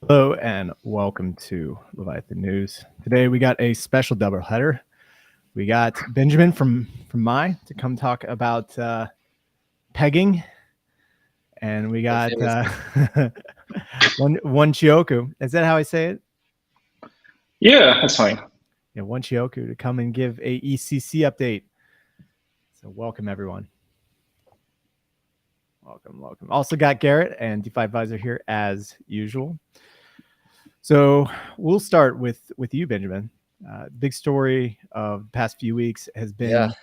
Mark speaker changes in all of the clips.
Speaker 1: Hello and welcome to Leviathan News. Today we got a special doubleheader. We got Benjamin from MAI to come talk about pegging, and we got 1chioku. Is that how I say it?
Speaker 2: Yeah, that's fine.
Speaker 1: Yeah, 1chioku to come and give a ETHCC update. So welcome everyone. Welcome. Also got Garrett and DeFi Advisor here as usual. So we'll start with you, Benjamin. Big story of the past few weeks has been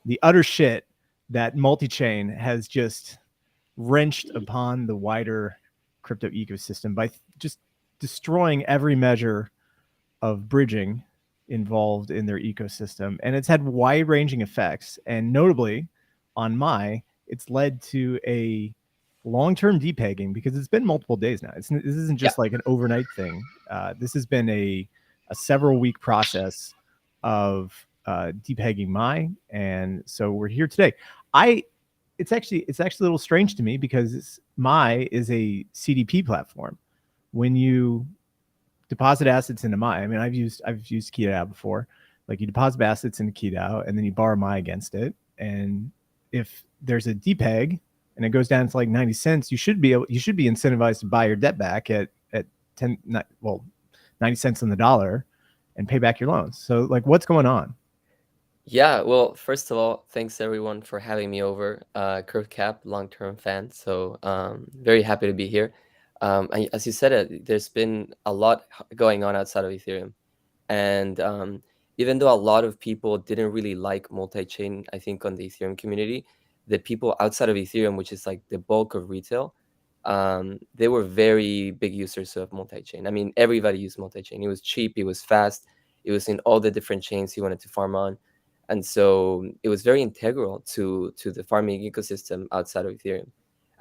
Speaker 1: the utter shit that multi-chain has just wrenched upon the wider crypto ecosystem by just destroying every measure of bridging involved in their ecosystem. And it's had wide-ranging effects. And notably, on MAI, it's led to a long-term depegging because it's been multiple days now. This isn't just like an overnight thing. This has been a several-week process of depegging MAI, and so we're here today. It's actually a little strange to me because MAI is a CDP platform. When you deposit assets into MAI, I mean, I've used QiDao before. Like, you deposit assets into QiDao and then you borrow MAI against it, and if there's a Depeg and it goes down to like 90 cents, you should be incentivized to buy your debt back at 90 cents on the dollar and pay back your loans. So like, what's going on?
Speaker 3: Yeah, well, first of all, thanks everyone for having me over. Curve Cap, long-term fan, so very happy to be here. As you said, there's been a lot going on outside of Ethereum, and even though a lot of people didn't really like multi-chain, I think on the Ethereum community, the people outside of Ethereum, which is like the bulk of retail, they were very big users of multi-chain. I mean, everybody used multi-chain. It was cheap, it was fast, it was in all the different chains you wanted to farm on. And so it was very integral to the farming ecosystem outside of Ethereum.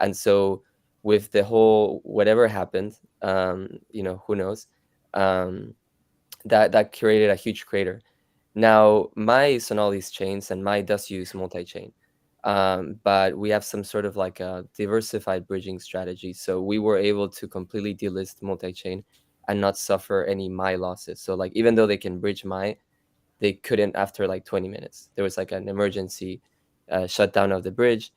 Speaker 3: And so with the whole whatever happened, who knows, that created a huge crater. Now, MAI is on all these chains, and MAI does use multi-chain. But we have some sort of like a diversified bridging strategy. So we were able to completely delist multi-chain and not suffer any MAI losses. So like, even though they can bridge MAI, they couldn't after like 20 minutes. There was like an emergency shutdown of the bridge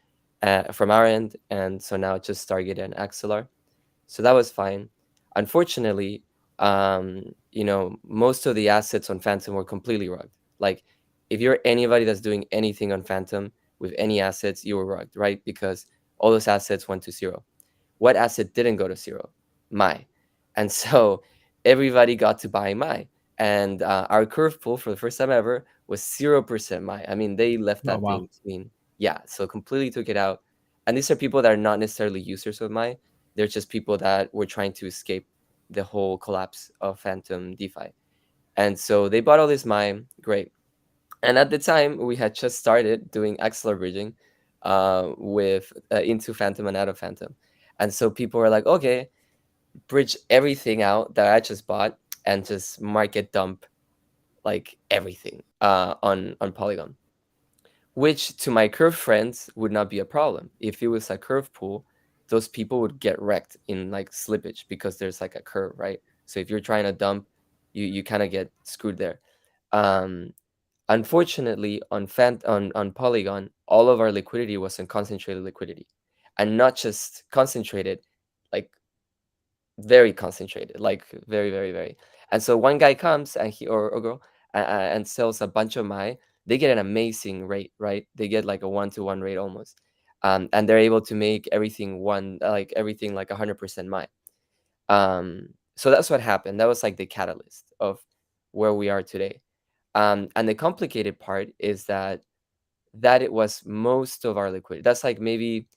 Speaker 3: from our end. And so now it just targeted an Axelar. So that was fine. Unfortunately, most of the assets on Phantom were completely rugged. Like, if you're anybody that's doing anything on Phantom with any assets, you were rugged, right? Because all those assets went to zero. What asset didn't go to zero? MAI. And so everybody got to buy MAI. And our curve pool for the first time ever was 0% MAI. I mean, they left that thing clean. Yeah, so completely took it out. And these are people that are not necessarily users of MAI. They're just people that were trying to escape the whole collapse of Phantom DeFi. And so they bought all this MAI, great. And at the time, we had just started doing Axelar bridging into Phantom and out of Phantom. And so people were like, okay, bridge everything out that I just bought and just market dump like everything on Polygon, which to my curve friends would not be a problem. If it was a curve pool, those people would get wrecked in like slippage because there's like a curve, right? So if you're trying to dump, you kind of get screwed there. Unfortunately, on Polygon, all of our liquidity was in concentrated liquidity, and not just concentrated, like very concentrated, like very, very, very. And so one guy comes and he or girl and sells a bunch of MAI. They get an amazing rate, right? They get like a 1-to-1 rate almost, and they're able to make everything like 100% MAI. So that's what happened. That was like the catalyst of where we are today. And the complicated part is that it was most of our liquidity. That's like maybe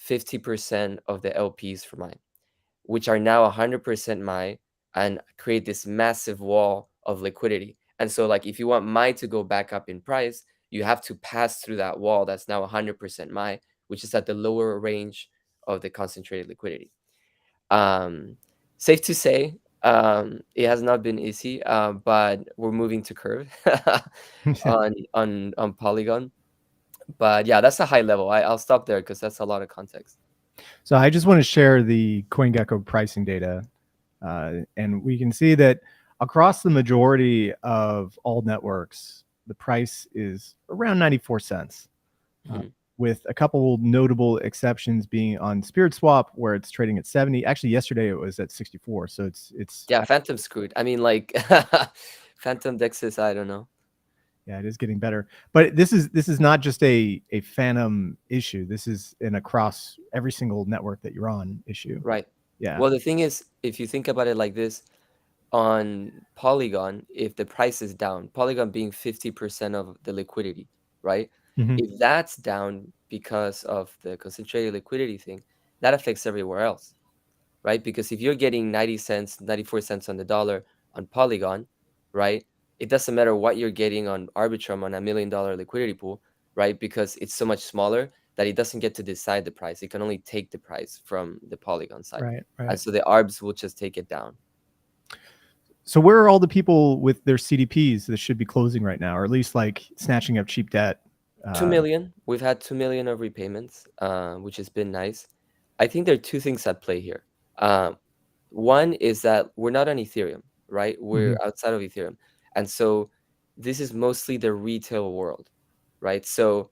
Speaker 3: 50% of the LPs for MAI, which are now 100% MAI and create this massive wall of liquidity. And so like, if you want MAI to go back up in price, you have to pass through that wall that's now 100% MAI, which is at the lower range of the concentrated liquidity. Safe to say, it has not been easy, but we're moving to curve on Polygon. But yeah, that's a high level. I'll stop there because that's a lot of context.
Speaker 1: So I just want to share the CoinGecko pricing data And we can see that across the majority of all networks, the price is around 94 cents, with a couple notable exceptions being on Spirit Swap, where it's trading at 70. Actually, yesterday it was at 64. So it's
Speaker 3: yeah, Phantom screwed. I mean, like Phantom Dexis, I don't know.
Speaker 1: Yeah, it is getting better. But this is not just a Phantom issue. This is an across every single network that you're on issue.
Speaker 3: Right.
Speaker 1: Yeah.
Speaker 3: Well, the thing is, if you think about it like this, on Polygon, if the price is down, Polygon being 50% of the liquidity, right? If that's down because of the concentrated liquidity thing, that affects everywhere else, right? Because if you're getting 90 cents, 94 cents on the dollar on Polygon, right? It doesn't matter what you're getting on Arbitrum on $1 million liquidity pool, right? Because it's so much smaller that it doesn't get to decide the price. It can only take the price from the Polygon side.
Speaker 1: Right.
Speaker 3: And so the ARBs will just take it down.
Speaker 1: So where are all the people with their CDPs that should be closing right now, or at least like snatching up cheap debt?
Speaker 3: 2 million. We've had 2 million of repayments, which has been nice. I think there are two things at play here. One is that we're not on Ethereum, right? We're outside of Ethereum. And so this is mostly the retail world, right? So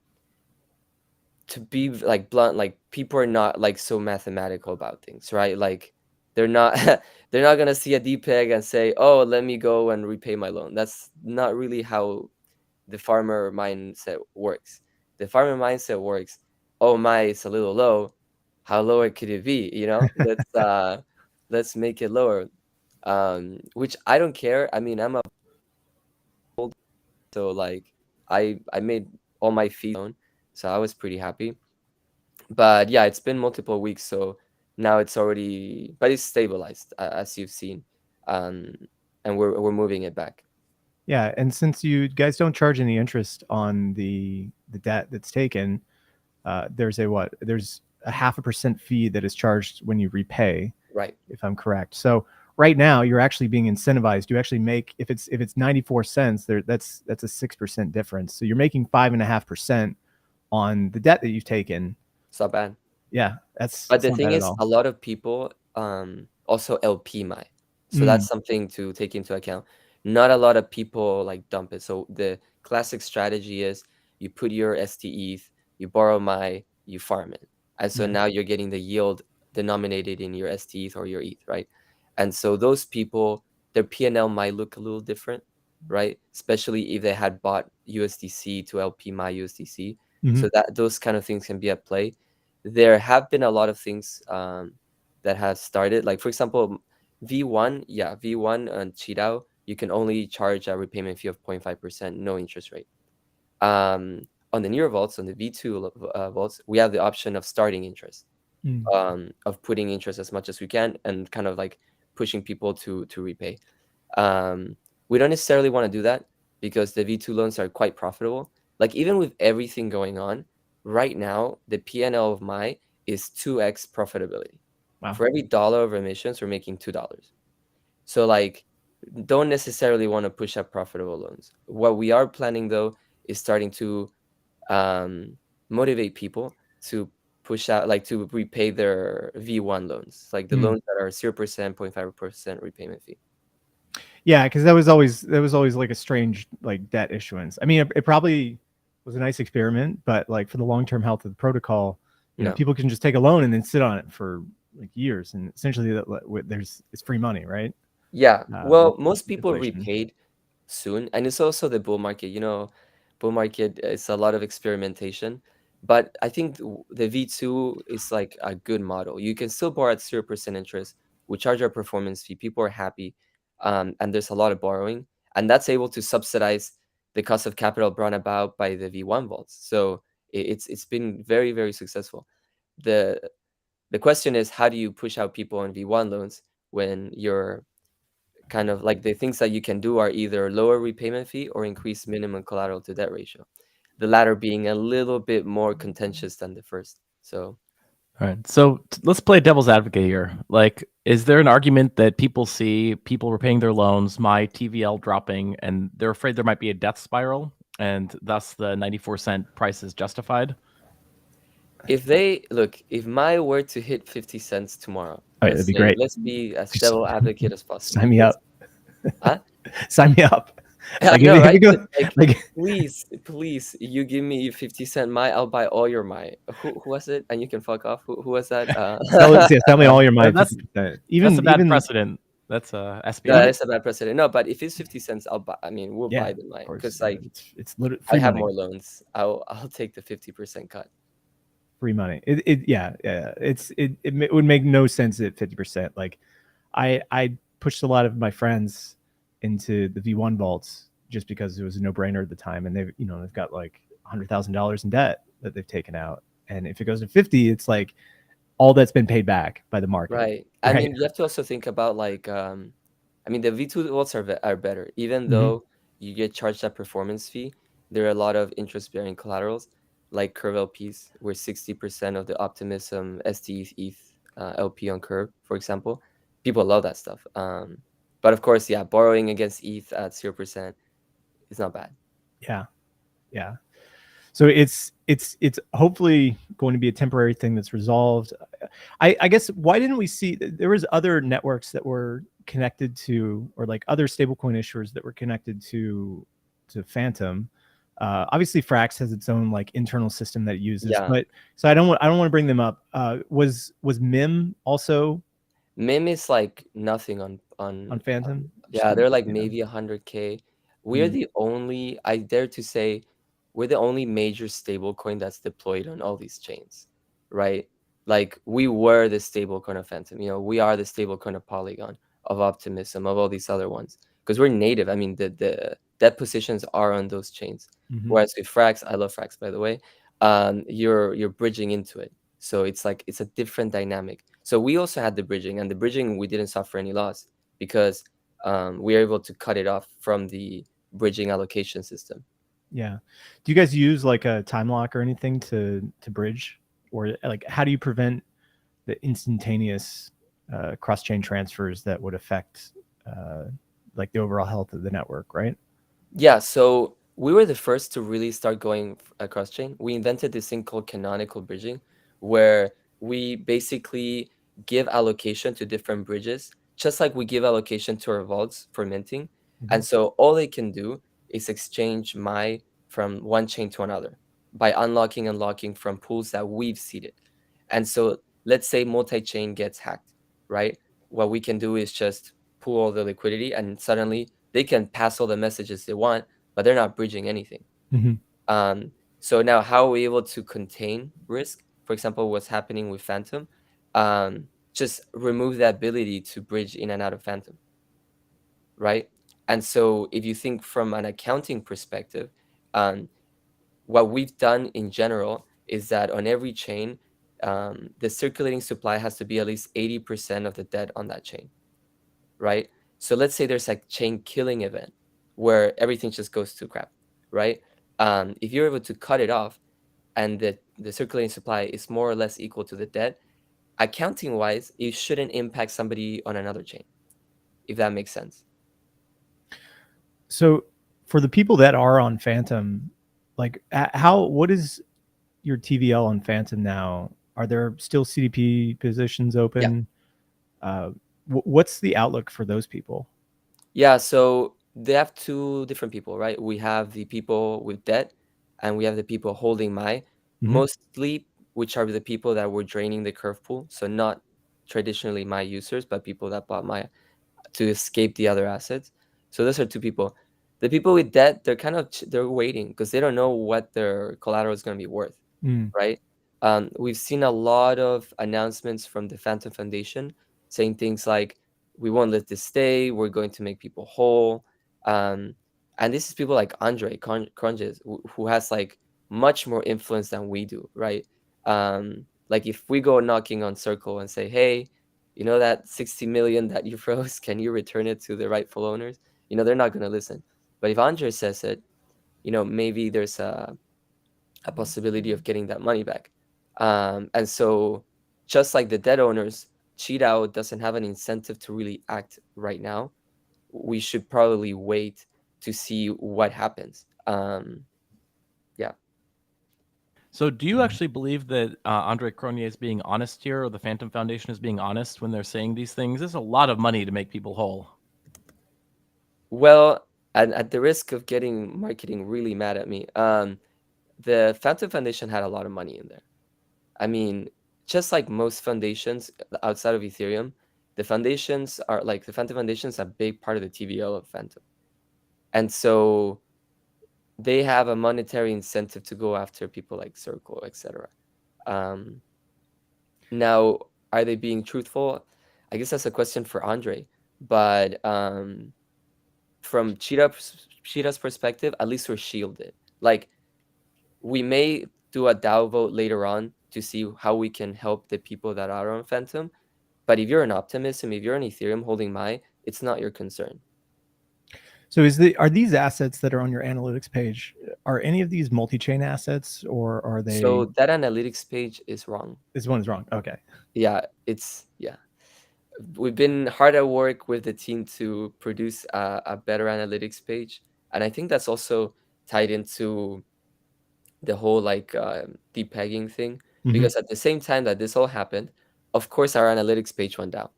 Speaker 3: to be like blunt, like people are not like so mathematical about things, right? Like they're not they're not gonna see a Depeg and say, oh, let me go and repay my loan. That's not really how the farmer mindset works. The farmer mindset works, oh, my, it's a little low. How lower could it be? You know, let's make it lower. Which I don't care. I mean, I'm a so like I made all my fees on, so I was pretty happy. But yeah, it's been multiple weeks, so now it's already, but it's stabilized as you've seen, and we're moving it back.
Speaker 1: Yeah, and since you guys don't charge any interest on the debt that's taken, there's a 0.5% fee that is charged when you repay.
Speaker 3: Right.
Speaker 1: If I'm correct. So right now you're actually being incentivized. You actually make, if it's 94 cents, that's a 6% difference. So you're making 5.5% on the debt that you've taken.
Speaker 3: It's not bad.
Speaker 1: Yeah,
Speaker 3: but the thing is, a lot of people also LP MAI. So that's something to take into account. Not a lot of people like dump it. So the classic strategy is you put your STETH, you borrow MAI, you farm it. And so now you're getting the yield denominated in your STETH or your ETH, right? And so those people, their P&L might look a little different, right? Especially if they had bought USDC to LP MAI USDC. So that those kind of things can be at play. There have been a lot of things that have started. Like, for example, V1 and QiDao, you can only charge a repayment fee of 0.5%, no interest rate. On the newer vaults, on the V2 vaults, we have the option of starting interest, of putting interest as much as we can and kind of like pushing people to repay. We don't necessarily want to do that because the V2 loans are quite profitable. Like, even with everything going on, right now, the P&L of MAI is 2x profitability.
Speaker 1: Wow.
Speaker 3: For every $1 of emissions, we're making $2. So like, don't necessarily want to push up profitable loans. What we are planning though is starting to motivate people to push out, like to repay their V1 loans, like the loans that are 0%, 0.5% repayment fee.
Speaker 1: Yeah, because that was always like a strange like debt issuance. I mean, it probably was a nice experiment, but like for the long-term health of the protocol, you know, people can just take a loan and then sit on it for like years, and essentially it's free money, right?
Speaker 3: Yeah. Well, most people repaid soon, and it's also the bull market. You know, bull market is a lot of experimentation, but I think the V2 is like a good model. You can still borrow at 0% interest. We charge our performance fee. People are happy, and there's a lot of borrowing, and that's able to subsidize the cost of capital brought about by the V1 vaults. So it's been very, very successful. The question is, how do you push out people on V1 loans when you're kind of like, the things that you can do are either lower repayment fee or increase minimum collateral to debt ratio, the latter being a little bit more contentious than the first. So
Speaker 4: all right, so let's play devil's advocate here. Like, is there an argument that people see people repaying their loans, my TVL dropping, and they're afraid there might be a death spiral, and thus the 94-cent price is justified?
Speaker 3: If MAI were to hit 50 cents tomorrow,
Speaker 1: right, that'd be great.
Speaker 3: Let's be as devil advocate as possible.
Speaker 1: Sign me up.
Speaker 3: Huh?
Speaker 1: Sign me up.
Speaker 3: I
Speaker 1: Like,
Speaker 3: know,
Speaker 1: if
Speaker 3: right?
Speaker 1: you go, like,
Speaker 3: Please, you give me 50 cent MAI, I'll buy all your MAI. Who was it? And you can fuck off. Who was that?
Speaker 1: sell me all your money.
Speaker 4: That's
Speaker 1: 50%.
Speaker 4: that's a bad precedent. That's a
Speaker 3: No,
Speaker 4: SBI.
Speaker 3: that's a bad precedent. No, but if it's 50 cents, I'll buy. I mean, we'll buy the MAI because like
Speaker 1: it's literally
Speaker 3: I
Speaker 1: free
Speaker 3: have
Speaker 1: money.
Speaker 3: more loans. I'll take the 50% cut.
Speaker 1: Free money. It would make no sense at 50%. Like, I pushed a lot of my friends into the V1 vaults just because it was a no-brainer at the time, and they've got like $100,000 in debt that they've taken out, and if it goes to 50, it's like all that's been paid back by the market.
Speaker 3: Right. I mean, you have to also think about like, I mean, the V2 vaults are better, even though you get charged that performance fee. There are a lot of interest-bearing collaterals like Curve LPs, where 60% of the Optimism ST ETH LP on Curve, for example, people love that stuff. But of course, yeah, borrowing against ETH at 0% is not bad.
Speaker 1: Yeah. So it's hopefully going to be a temporary thing that's resolved. I guess, why didn't we see, there was other networks that were connected to, or like other stablecoin issuers that were connected to Phantom. Obviously Frax has its own like internal system that it uses, but so I don't want to bring them up. Was MIM also?
Speaker 3: MIM is like nothing
Speaker 1: on Phantom.
Speaker 3: Yeah, they're like maybe 100K. We're the only, I dare to say, we're the only major stablecoin that's deployed on all these chains, right? Like we were the stablecoin of Phantom. We are the stablecoin of Polygon, of Optimism, of all these other ones, because we're native. I mean, the debt positions are on those chains. Whereas with Frax, I love Frax, by the way, you're bridging into it. So it's like it's a different dynamic. So we also had the bridging, and the bridging we didn't suffer any loss because we are able to cut it off from the bridging allocation system.
Speaker 1: Yeah. Do you guys use like a time lock or anything to bridge, or like how do you prevent the instantaneous cross-chain transfers that would affect like the overall health of the network, right?
Speaker 3: Yeah. So we were the first to really start going across chain. We invented this thing called canonical bridging, where we basically give allocation to different bridges, just like we give allocation to our vaults for minting. And so all they can do is exchange MAI from one chain to another by unlocking and locking from pools that we've seeded. And so let's say multi-chain gets hacked, right? What we can do is just pool all the liquidity, and suddenly they can pass all the messages they want, but they're not bridging anything. So now how are we able to contain risk? For example, what's happening with Phantom, just remove the ability to bridge in and out of Phantom, right? And so if you think from an accounting perspective, what we've done in general is that on every chain, the circulating supply has to be at least 80% of the debt on that chain, right? So let's say there's a chain killing event where everything just goes to crap, right? If you're able to cut it off and the circulating supply is more or less equal to the debt, accounting wise, it shouldn't impact somebody on another chain, if that makes sense.
Speaker 1: So for the people that are on Phantom, like what is your TVL on Phantom now? Are there still CDP positions open? What's the outlook for those people?
Speaker 3: Yeah, so they have two different people, right? We have the people with debt and we have the people holding MAI, mostly, which are the people that were draining the curve pool. So not traditionally MAI users, but people that bought MAI to escape the other assets. So those are two people. The people with debt, they're waiting because they don't know what their collateral is going to be worth, right? We've seen a lot of announcements from the Phantom Foundation saying things like, we won't let this stay, we're going to make people whole. And this is people like Andre Cronjes, who has like much more influence than we do, right? Like if we go knocking on Circle and say, hey, you know that 60 million that you froze, can you return it to the rightful owners? They're not going to listen. But if Andre says it, maybe there's a possibility of getting that money back. And so just like the debt owners, QiDao doesn't have an incentive to really act right now. We should probably wait to see what happens. Yeah.
Speaker 4: So do you actually believe that Andre Cronje is being honest here, or the Phantom Foundation is being honest when they're saying these things? There's a lot of money to make people whole.
Speaker 3: Well, at the risk of getting marketing really mad at me, the Phantom Foundation had a lot of money in there. I mean, just like most foundations outside of Ethereum, the foundations are like the Phantom Foundation is a big part of the TVL of Phantom. And so they have a monetary incentive to go after people like Circle, etc. Now, are they being truthful? I guess that's a question for Andre. But from QiDao's perspective, at least we're shielded. Like, we may do a DAO vote later on to see how we can help the people that are on Phantom. But if you're an Optimism, if you're an Ethereum holding MAI, it's not your concern.
Speaker 1: So are these assets that are on your analytics page, are any of these multi-chain assets, or are they?
Speaker 3: So that analytics page is wrong.
Speaker 1: This one is wrong. Okay.
Speaker 3: Yeah, we've been hard at work with the team to produce a better analytics page. And I think that's also tied into the whole like depegging thing. Because at the same time that this all happened, of course, our analytics page went down,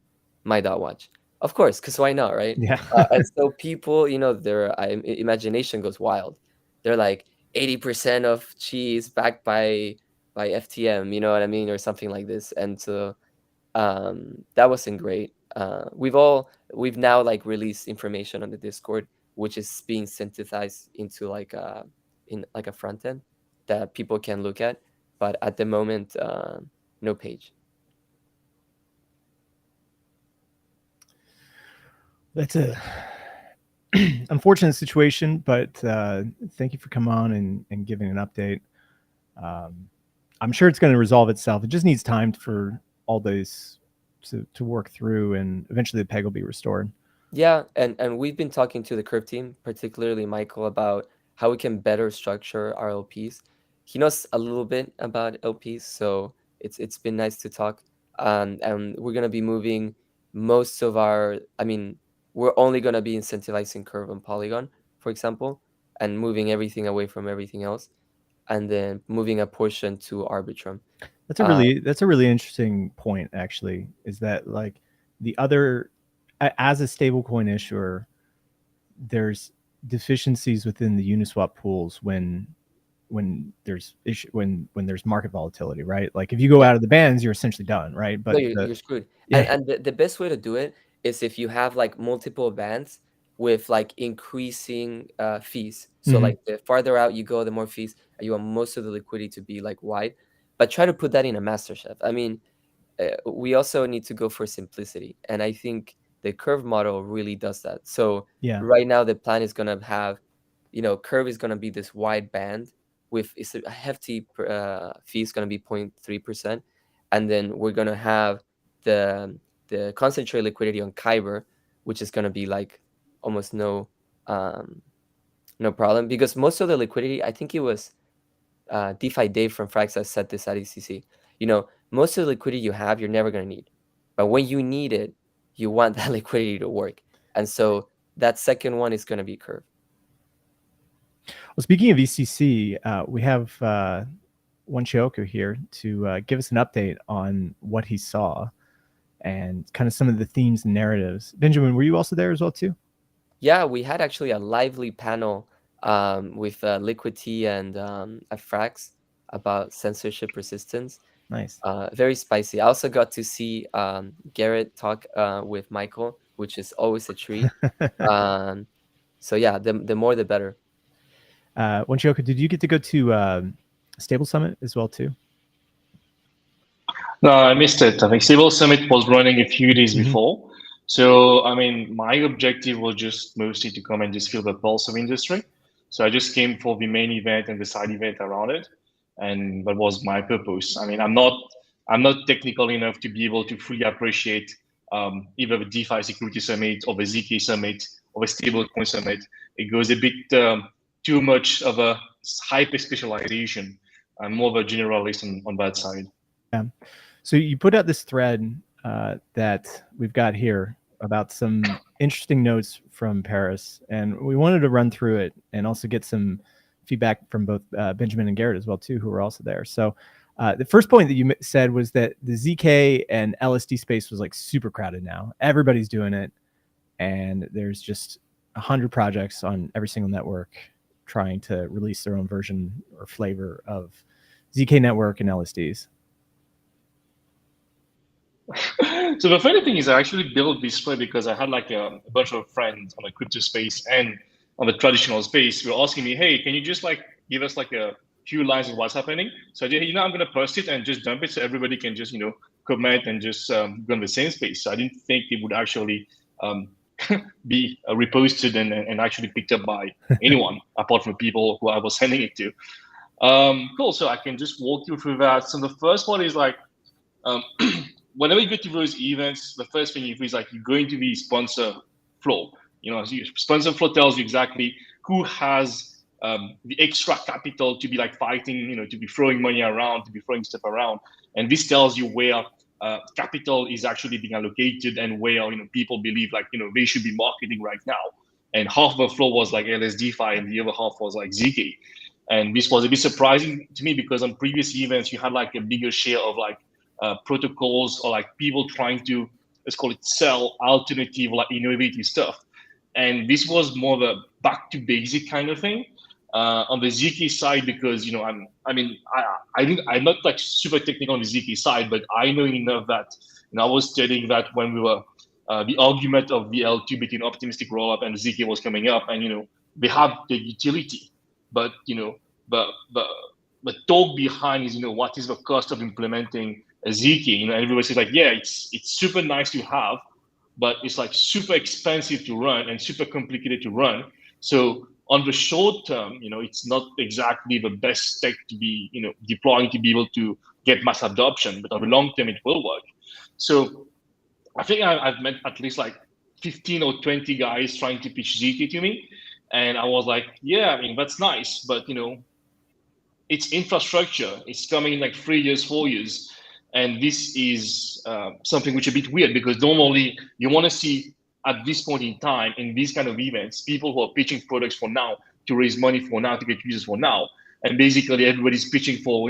Speaker 3: my.watch. Of course, because why not, right?
Speaker 1: Yeah.
Speaker 3: And so people, their imagination goes wild. They're like 80% of Qi is backed by FTM, you know what I mean, or something like this. And so that wasn't great. We've now like released information on the Discord, which is being synthesized into like in like a front end that people can look at. But at the moment, no page.
Speaker 1: That's a unfortunate situation, but thank you for coming on and giving an update. I'm sure it's going to resolve itself. It just needs time for all those to work through, and eventually the peg will be restored.
Speaker 3: Yeah, and we've been talking to the Curve team, particularly Michael, about how we can better structure our LPs. He knows a little bit about LPs, so it's been nice to talk. And we're gonna be moving most of our. I mean, we're only gonna be incentivizing Curve and Polygon, for example, and moving everything away from everything else, and then moving a portion to Arbitrum.
Speaker 1: That's a really interesting point, actually, is that like the other, as a stablecoin issuer, there's deficiencies within the Uniswap pools when there's market volatility, right? Like if you go out of the bands, you're essentially done, right? But
Speaker 3: No, you're screwed.
Speaker 1: Yeah.
Speaker 3: And the best way to do it is if you have like multiple bands with like increasing fees. So like the farther out you go, the more fees, and you want most of the liquidity to be like wide. But try to put that in a master chef. I mean, we also need to go for simplicity, and I think the Curve model really does that. So
Speaker 1: yeah,
Speaker 3: right now the plan is gonna have, Curve is gonna be this wide band with a hefty fee is gonna be 0.3%, and then we're gonna have the concentrated liquidity on Kyber, which is gonna be like almost no problem, because most of the liquidity, I think it was DeFi Dave from Fraxa said this at ETHCC. Most of the liquidity you have, you're never going to need. But when you need it, you want that liquidity to work. And so that second one is going to be Curve.
Speaker 1: Well, speaking of ETHCC, we have 1chioku here to give us an update on what he saw and kind of some of the themes and narratives. Benjamin, were you also there as well too?
Speaker 3: Yeah, we had actually a lively panel with Liquidity and Frax about censorship resistance.
Speaker 1: Nice.
Speaker 3: Very spicy. I also got to see Garrett talk with Michael, which is always a treat. So yeah, the more the better.
Speaker 1: 1chioku, did you get to go to Stable Summit as well too?
Speaker 2: No, I missed it. I think Stable Summit was running a few days before. So, I mean, my objective was just mostly to come and just feel the pulse of industry. So I just came for the main event and the side event around it. And that was my purpose. I mean, I'm not technical enough to be able to fully appreciate either the DeFi Security Summit or the ZK Summit or the Stablecoin Summit. It goes a bit too much of a hyper specialization. I'm more of a generalist on that side.
Speaker 1: Yeah. So you put out this thread that we've got here about some interesting notes from Paris, and we wanted to run through it and also get some feedback from both Benjamin and Garrett as well too, who were also there. So the first point that you said was that the ZK and LSD space was like super crowded now. Everybody's doing it, and there's just 100 projects on every single network trying to release their own version or flavor of ZK network and LSDs.
Speaker 2: So the funny thing is, I actually built this way because I had like a bunch of friends on the crypto space and on the traditional space who were asking me, hey, can you just like give us like a few lines of what's happening? So I did, I'm going to post it and just dump it so everybody can just, comment and just go in the same space. So I didn't think it would actually be reposted and actually picked up by anyone apart from people who I was sending it to. Cool. So I can just walk you through that. So the first one is like, whenever you go to those events, the first thing is like you're going to the sponsor flow. Sponsor flow tells you exactly who has the extra capital to be like fighting, to be throwing money around, to be throwing stuff around. And this tells you where capital is actually being allocated and where people believe like they should be marketing right now. And half the flow was like LSDFi and the other half was like ZK. And this was a bit surprising to me because on previous events you had like a bigger share of like protocols or like people trying to, let's call it, sell alternative, like innovative stuff. And this was more the back to basic kind of thing on the ZK side, because I'm not like super technical on the ZK side, but I know enough that I was studying that when we were the argument of the L2 between optimistic rollup and ZK was coming up, and they have the utility, but the talk behind is what is the cost of implementing a ZK? Everybody says like, yeah, it's super nice to have, but it's like super expensive to run and super complicated to run. So on the short term, it's not exactly the best tech to be, deploying to be able to get mass adoption, but on the long term, it will work. So I think I've met at least like 15 or 20 guys trying to pitch ZK to me. And I was like, yeah, that's nice, but it's infrastructure. It's coming in like 3 years, 4 years. And this is something which is a bit weird because normally you want to see at this point in time in these kind of events, people who are pitching products for now to raise money for now, to get users for now. And basically everybody's pitching for,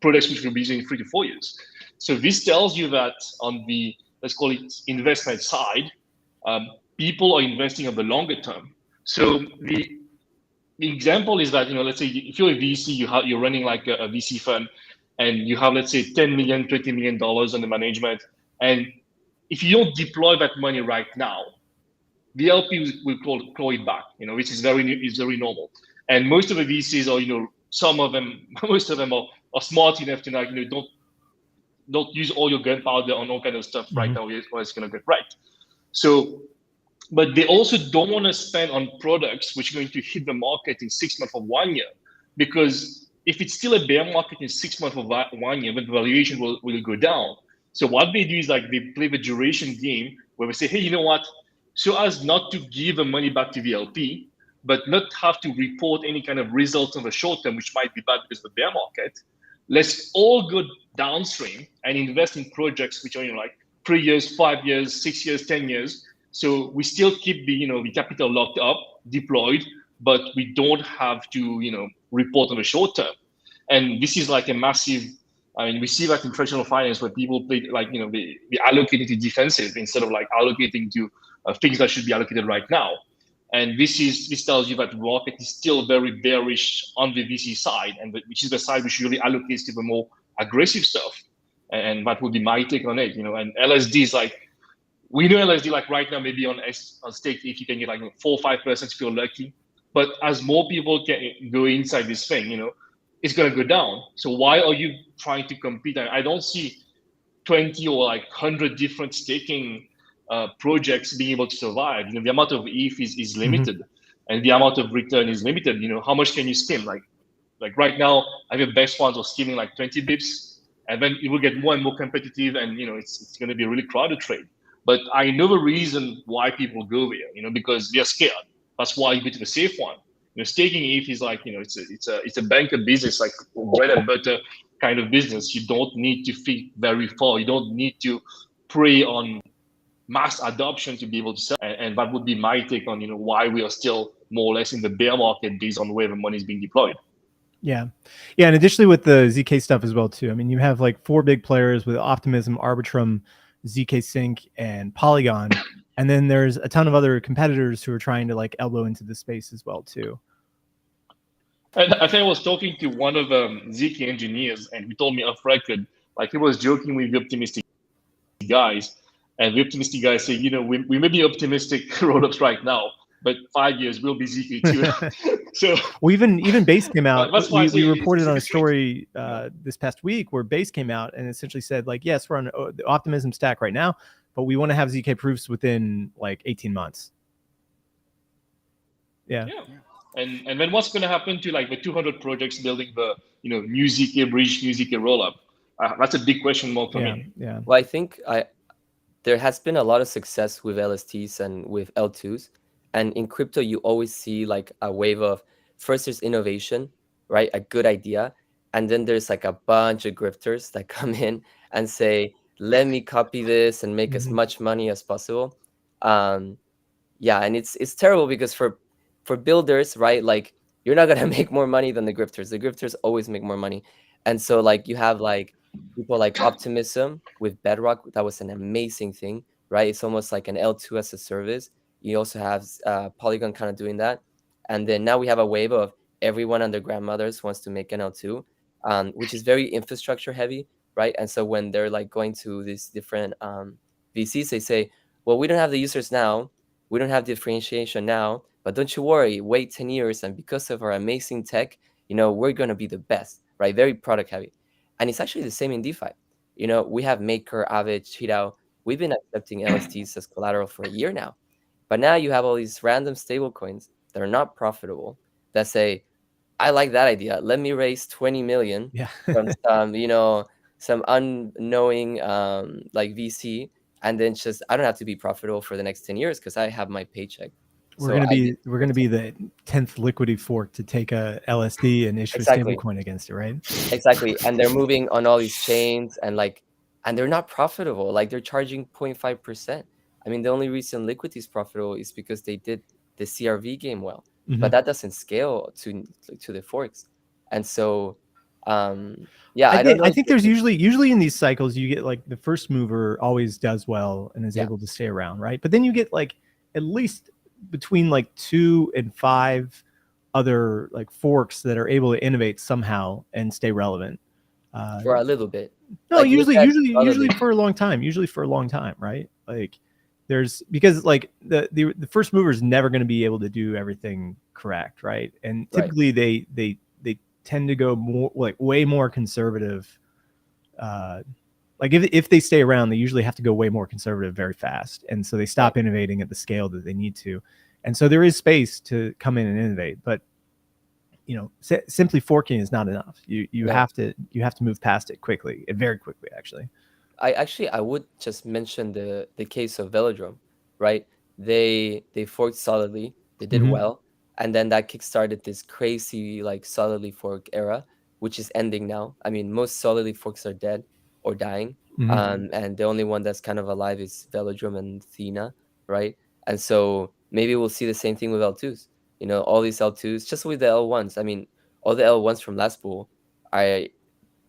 Speaker 2: products which will be using in 3 to 4 years. So this tells you that on the, let's call it investment side, people are investing on the longer term. So the example is that, let's say if you're a VC, you're running like a VC fund, and you have, let's say, $10 million, $20 million under management. And if you don't deploy that money right now, the LP will claw it back, which is very normal. And most of the VCs are, some of them, most of them are smart enough to like, don't use all your gunpowder on all kind of stuff right now, or it's going to get right. So, but they also don't want to spend on products which are going to hit the market in 6 months or 1 year, because if it's still a bear market in 6 months or 1 year, the valuation will go down. So what they do is like they play the duration game where we say, hey, you know what? So as not to give the money back to the LP, but not have to report any kind of results on the short term, which might be bad because of the bear market. Let's all go downstream and invest in projects which are like 3 years, 5 years, 6 years, 10 years. So we still keep the capital locked up, deployed, but we don't have to report on the short term. And this is like a massive, we see that in traditional finance where people play like, they allocate it to defensive instead of like allocating to things that should be allocated right now. And this tells you that the market is still very bearish on the VC side, and which is the side which usually allocates to the more aggressive stuff. And that would be my take on it, and LSD is like, we know LSD like right now, maybe on stake, if you can get like 4 or 5% if you're lucky. But as more people can go inside this thing, it's going to go down. So why are you trying to compete? I don't see 20 or like 100 different staking projects being able to survive. The amount of ETH is limited, and the amount of return is limited. How much can you skim? Like right now, I think the best ones are skimming like 20 bips, and then it will get more and more competitive, and it's going to be a really crowded trade. But I know the reason why people go there, because they're scared. That's why you go to the safe one. Staking ETH is like, it's a banker business, like bread and butter kind of business. You don't need to think very far. You don't need to prey on mass adoption to be able to sell. And that would be my take on, why we are still more or less in the bear market based on where the money is being deployed.
Speaker 1: Yeah. And additionally with the ZK stuff as well too. I mean, you have like 4 big players with Optimism, Arbitrum, ZK Sync, and Polygon, and then there's a ton of other competitors who are trying to like elbow into the space as well too.
Speaker 2: And I think I was talking to one of ZK engineers, and he told me off record, like he was joking with the optimistic guys, and the optimistic guys say, we may be optimistic rollups right now, but 5 years we'll be ZK too. So
Speaker 1: well, even Base came out.
Speaker 2: That's why
Speaker 1: we reported on a story this past week where Base came out and essentially said like, yes, we're on the Optimism stack right now, but we want to have ZK proofs within like 18 months. Yeah.
Speaker 2: And then what's going to happen to like the 200 projects building the new ZK bridge, new ZK rollup? That's a big question mark for me.
Speaker 1: Yeah.
Speaker 3: Well, I think there has been a lot of success with LSTs and with L2s. And in crypto, you always see like a wave of first there's innovation, right? A good idea. And then there's like a bunch of grifters that come in and say, let me copy this and make as much money as possible. And it's terrible because for builders, right? Like you're not going to make more money than the grifters. The grifters always make more money. And so like you have like people like Optimism with Bedrock. That was an amazing thing, right? It's almost like an L2 as a service. You also have Polygon kind of doing that. And then now we have a wave of everyone and their grandmothers wants to make an L2, which is very infrastructure heavy, right? And so when they're like going to these different VCs, they say, well, we don't have the users now. We don't have differentiation now, but don't you worry, wait 10 years. And because of our amazing tech, we're going to be the best, right? Very product heavy. And it's actually the same in DeFi. We have Maker, Aave, QiDao. We've been accepting LSTs as collateral for a year now. But now you have all these random stable coins that are not profitable that say, I like that idea. Let me raise 20 million from some unknowing like VC. And then I don't have to be profitable for the next 10 years because I have my paycheck.
Speaker 1: We're gonna be the 10th liquidity fork to take a LSD and issue a stablecoin against it, right?
Speaker 3: Exactly. And they're moving on all these chains and they're not profitable. Like they're charging 0.5%. I mean, the only reason Liquidity is profitable is because they did the CRV game well, but that doesn't scale to the forks. And so,
Speaker 1: I think there's usually in these cycles, you get like the first mover always does well and is able to stay around, right? But then you get like at least between like 2 and 5 other like forks that are able to innovate somehow and stay relevant
Speaker 3: for a little bit.
Speaker 1: No, like usually for a long time, right? Like because like the first mover is never going to be able to do everything correct, right? And typically they tend to go more like way more conservative. Like if they stay around, they usually have to go way more conservative very fast, and so they stop innovating at the scale that they need to. And so there is space to come in and innovate, but simply forking is not enough. You have to move past it quickly, very quickly, actually.
Speaker 3: I would just mention the case of Velodrome, right? They forked solidly, they did well, and then that kickstarted this crazy like solidly fork era, which is ending now. I mean, most solidly forks are dead or dying, and the only one that's kind of alive is Velodrome and Thena, right? And so maybe we'll see the same thing with L2s. All these L2s, just with the L1s. I mean, all the L1s from last pool are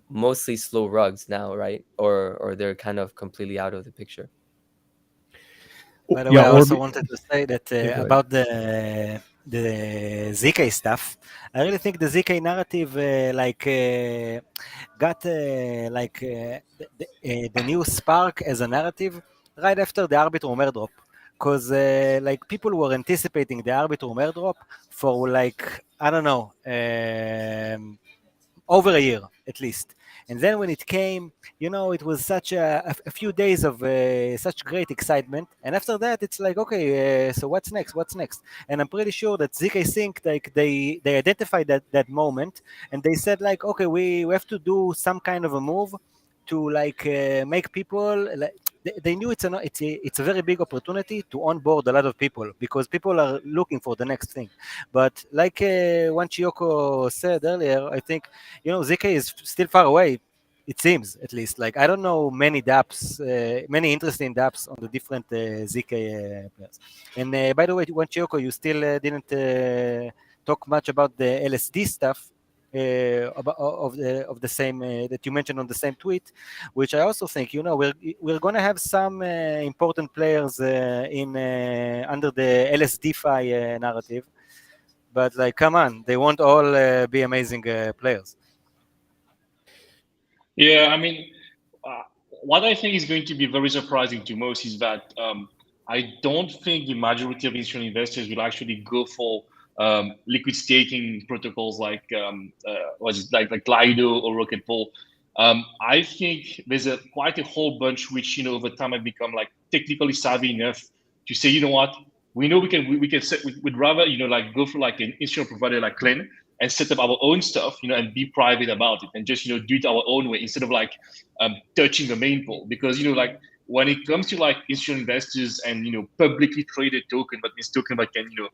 Speaker 3: mostly slow rugs now, right? Or they're kind of completely out of the picture.
Speaker 5: By the way, I also wanted to say that about the ZK stuff. I really think the ZK narrative got the new spark as a narrative right after the Arbitrum airdrop, because people were anticipating the Arbitrum airdrop for I don't know, over a year at least. And then when it came, it was such a few days of such great excitement. And after that, it's like, okay, so what's next? And I'm pretty sure that ZK Sync, they identified that moment, and they said okay, we have to do some kind of a move to make people they knew it's a very big opportunity to onboard a lot of people, because people are looking for the next thing. But like 1chioku said earlier, I think ZK is still far away. It seems, at least. Like, I don't know many dApps, many interesting dApps on the different ZK players. And by the way, 1chioku, you still didn't talk much about the LSD stuff of the same that you mentioned on the same tweet, which I also think, you know, we're going to have some important players in under the LSDFi narrative. But like, come on, they won't all be amazing players.
Speaker 2: Yeah, I mean, what I think is going to be very surprising to most is that I don't think the majority of institutional investors will actually go for liquid staking protocols like like QiDao or Rocket Pool. I think there's quite a whole bunch which, you know, over time have become like technically savvy enough to say, you know what, we know we'd rather, you know, like go for like an institutional provider like Clen and set up our own stuff, you know, and be private about it and just, you know, do it our own way instead of like touching the main pool. Because, you know, like when it comes to like institutional investors and, you know, publicly traded token, but this token that can, you know,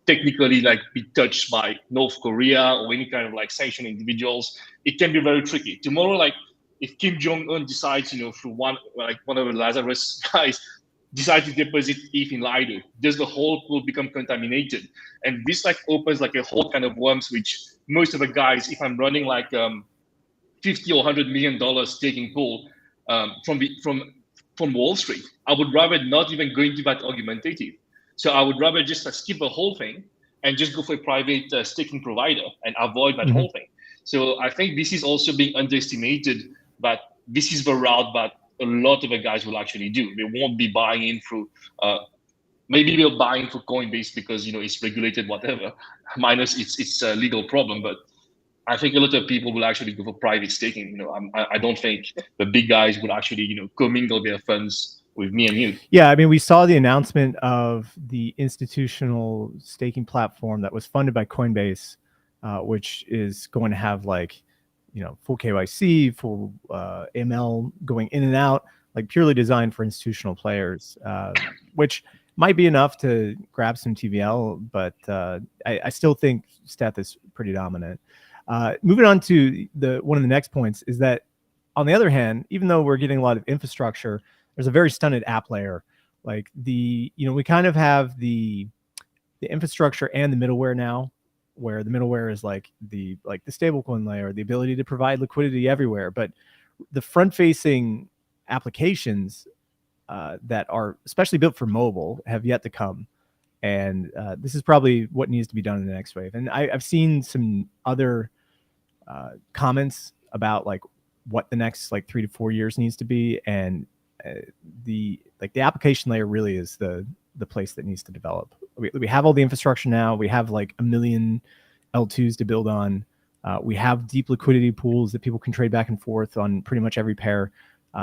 Speaker 2: technically like be touched by North Korea or any kind of like sanctioned individuals, it can be very tricky. Tomorrow, like if Kim Jong-un decides, you know, through one of the Lazarus guys, decide to deposit ETH in Lido, does the whole pool become contaminated? And this like opens like a whole kind of worms, which most of the guys, if I'm running like 50 or $100 million staking pool from Wall Street, I would rather not even go into that argumentative. So I would rather just skip the whole thing and just go for a private staking provider and avoid that whole thing. So I think this is also being underestimated, but this is the route that a lot of the guys will actually do. They won't be buying in through, maybe they'll buy in for Coinbase because, you know, it's regulated, whatever, minus it's a legal problem. But I think a lot of people will actually go for private staking. You know, I don't think the big guys will actually, you know, commingle their funds with me and you.
Speaker 1: Yeah, I mean, we saw the announcement of the institutional staking platform that was funded by Coinbase, which is going to have like, you know, full KYC, full ML going in and out, like purely designed for institutional players, which might be enough to grab some TVL, but I still think Steth is pretty dominant. Moving on to one of the next points is that, on the other hand, even though we're getting a lot of infrastructure, there's a very stunted app layer. Like you know, we kind of have the infrastructure and the middleware now, where the middleware is like the stablecoin layer, the ability to provide liquidity everywhere. But the front-facing applications that are especially built for mobile have yet to come. And this is probably what needs to be done in the next wave. And I've seen some other comments about like what the next like 3 to 4 years needs to be. And the application layer really is the place that needs to develop. We have all the infrastructure now. We have like 1 million L2s to build on. We have deep liquidity pools that people can trade back and forth on pretty much every pair.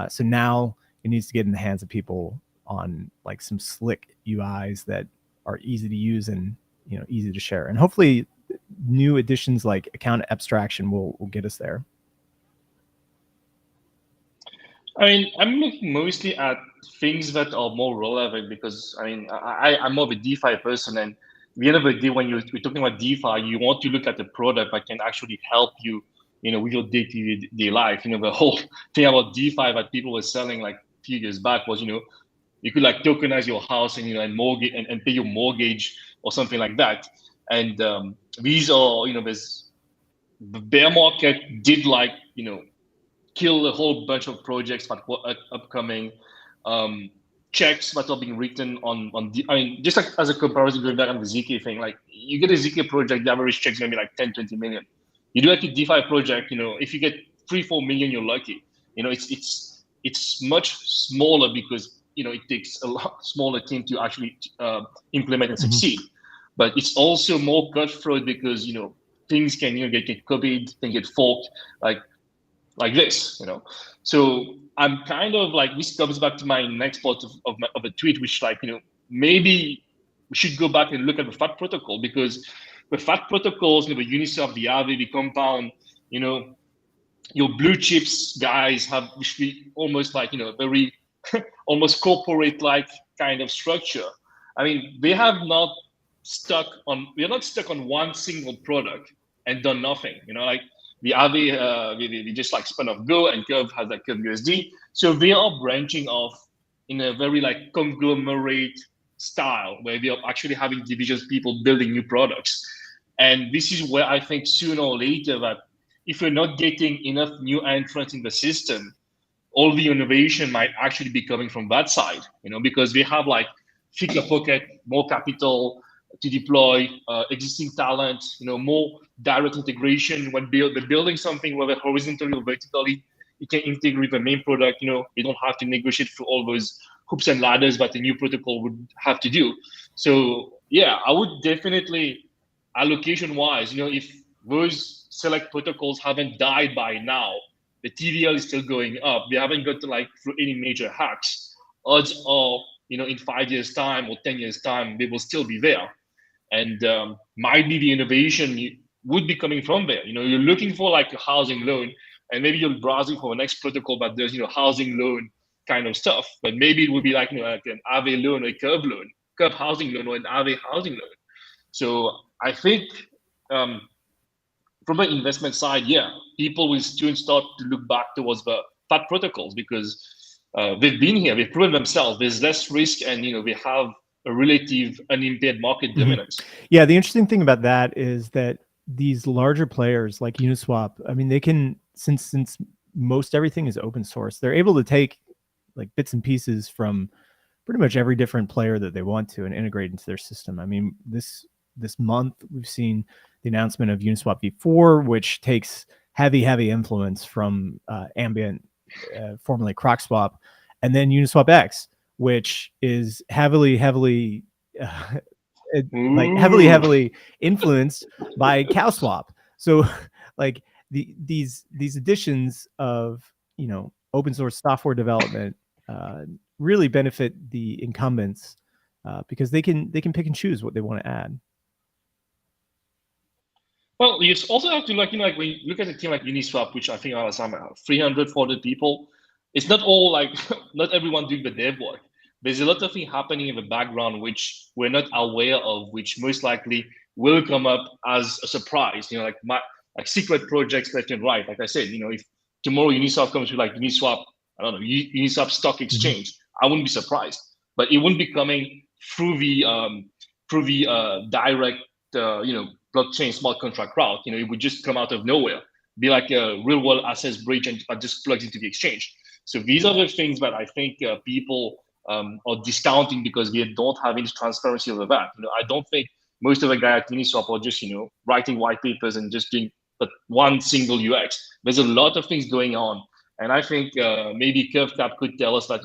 Speaker 1: So now it needs to get in the hands of people on like some slick UIs that are easy to use and, you know, easy to share. And hopefully new additions like account abstraction will get us there.
Speaker 2: I mean, I'm looking mostly at things that are more relevant because, I mean, I'm more of a DeFi person. And at the end of the day, when we're talking about DeFi, you want to look at the product that can actually help you, you know, with your day-to-day life. You know, the whole thing about DeFi that people were selling like a few years back was, you know, you could like tokenize your house and, you know, and mortgage and pay your mortgage or something like that. And these are, you know, the bear market did like, you know, kill a whole bunch of projects that were upcoming, checks that are being written on I mean, just like as a comparison going back on the ZK thing, like you get a ZK project, the average check's gonna be like 10, 20 million. You do like a DeFi project, you know, if you get 3, 4 million, you're lucky. You know, it's much smaller because, you know, it takes a lot smaller team to actually implement and succeed. But it's also more cutthroat because, you know, things can, you know, get copied, can get forked, like this, you know. So I'm kind of like, this comes back to my next part of a tweet, which like, you know, maybe we should go back and look at the FAT protocol, because the FAT protocols, you know, the Uniswap, the Aave, the Compound, you know, your blue chips guys have, which be almost like, you know, very almost corporate like kind of structure. I mean, they have not stuck on, we're not stuck on one single product and done nothing, you know, like the Aave, we just like spun off Go, and Curve has like Curve USD. So they are branching off in a very like conglomerate style where we are actually having divisions, people building new products. And this is where I think sooner or later that if we're not getting enough new entrants in the system, all the innovation might actually be coming from that side, because we have like thicker pocket, more capital to deploy, existing talent, more direct integration. When they're building something, whether horizontally or vertically, you can integrate the main product. You don't have to negotiate through all those hoops and ladders that a new protocol would have to do. So yeah, I would definitely, allocation-wise, if those select protocols haven't died by now, the TVL is still going up. They haven't got to like through any major hacks. Odds are, in 5 years' time or 10 years' time, they will still be there. And might be the innovation would be coming from there. You're looking for like a housing loan, and maybe you're browsing for the next protocol, but there's housing loan kind of stuff. But maybe it would be like like an Aave loan or a Curve loan, Curve housing loan or an Aave housing loan. So I think from an investment side, yeah, people will soon start to look back towards the fat protocols because they've been here, they've proven themselves. There's less risk, and they have a relative unimpaired market dominance.
Speaker 1: Yeah, the interesting thing about that is that these larger players like Uniswap, I mean, they can, since most everything is open source, they're able to take like bits and pieces from pretty much every different player that they want to and integrate into their system. I mean, this month we've seen the announcement of Uniswap v4, which takes heavy influence from Ambient, formerly CrocSwap, and then Uniswap X, which is heavily influenced by CowSwap. So like these additions of open source software development really benefit the incumbents because they can pick and choose what they want to add.
Speaker 2: Well, you also have to like when you look at a team like Uniswap, which I think are some 300, 400 people. It's not all like not everyone doing the dev work. There's a lot of things happening in the background which we're not aware of, which most likely will come up as a surprise. Like secret projects left and right. Like I said, if tomorrow Uniswap comes with like Uniswap, I don't know, Uniswap Stock Exchange, I wouldn't be surprised. But it wouldn't be coming through the direct blockchain smart contract route. It would just come out of nowhere, be like a real world assets bridge, and just plugs into the exchange. So these are the things that I think people are discounting because they don't have any transparency over that. I don't think most of the guys at Uniswap are just writing white papers and just doing but one single UX. There's a lot of things going on, and I think maybe CurveCap could tell us that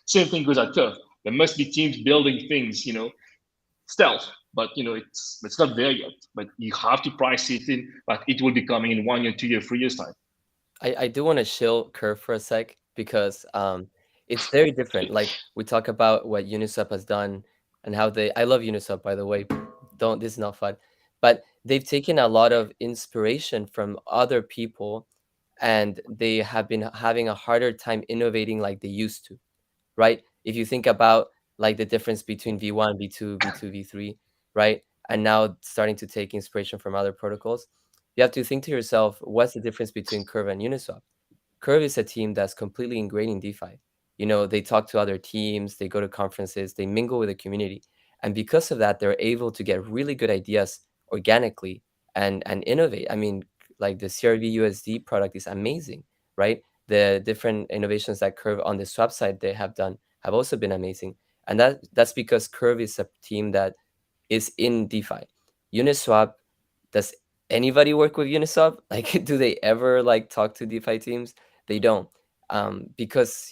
Speaker 2: same thing goes at Curve. There must be teams building things stealth, but it's not there yet. But you have to price it in, but it will be coming in 1 year, 2 year, 3 years time.
Speaker 3: I do want to shill Curve for a sec because it's very different. Like we talk about what Uniswap has done and how I love Uniswap, by the way. This is not fun, but they've taken a lot of inspiration from other people, and they have been having a harder time innovating like they used to, right? If you think about like the difference between V1, V2, V3, right? And now starting to take inspiration from other protocols, you have to think to yourself, what's the difference between Curve and Uniswap? Curve is a team that's completely ingrained in DeFi. They talk to other teams, they go to conferences, they mingle with the community. And because of that, they're able to get really good ideas organically and innovate. I mean, like the CRV USD product is amazing, right? The different innovations that Curve on the swap side they have done have also been amazing. And that's because Curve is a team that is in DeFi. Uniswap, does anybody work with Uniswap? Like, do they ever like talk to DeFi teams? They don't, because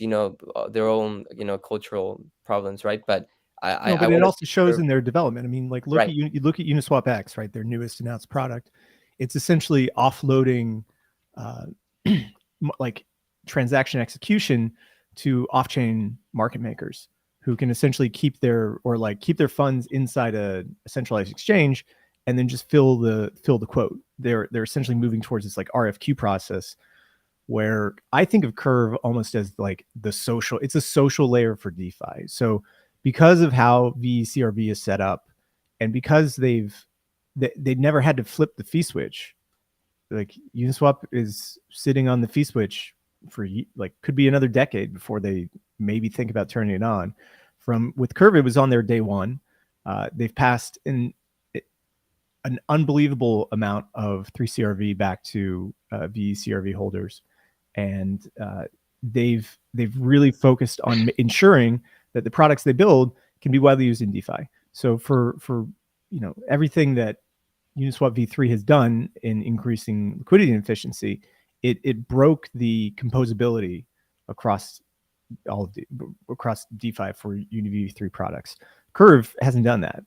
Speaker 3: their own cultural problems, right? But
Speaker 1: but it also shows in their development. I mean, like look
Speaker 3: Right.
Speaker 1: at you look at Uniswap X, right? Their newest announced product. It's essentially offloading like transaction execution to off-chain market makers who can essentially keep their funds inside a centralized exchange and then just fill the quote. They're essentially moving towards this like RFQ process where I think of Curve almost as like it's a social layer for DeFi. So because of how VCRV is set up and because they've never had to flip the fee switch, like Uniswap is sitting on the fee switch for like could be another decade before they maybe think about turning it on. With Curve, it was on there day one. They've passed an unbelievable amount of 3CRV back to VCRV holders, and they've really focused on ensuring that the products they build can be widely used in DeFi. So for everything that Uniswap v3 has done in increasing liquidity and efficiency, it broke the composability across across DeFi for Uni v3 products. Curve hasn't done that.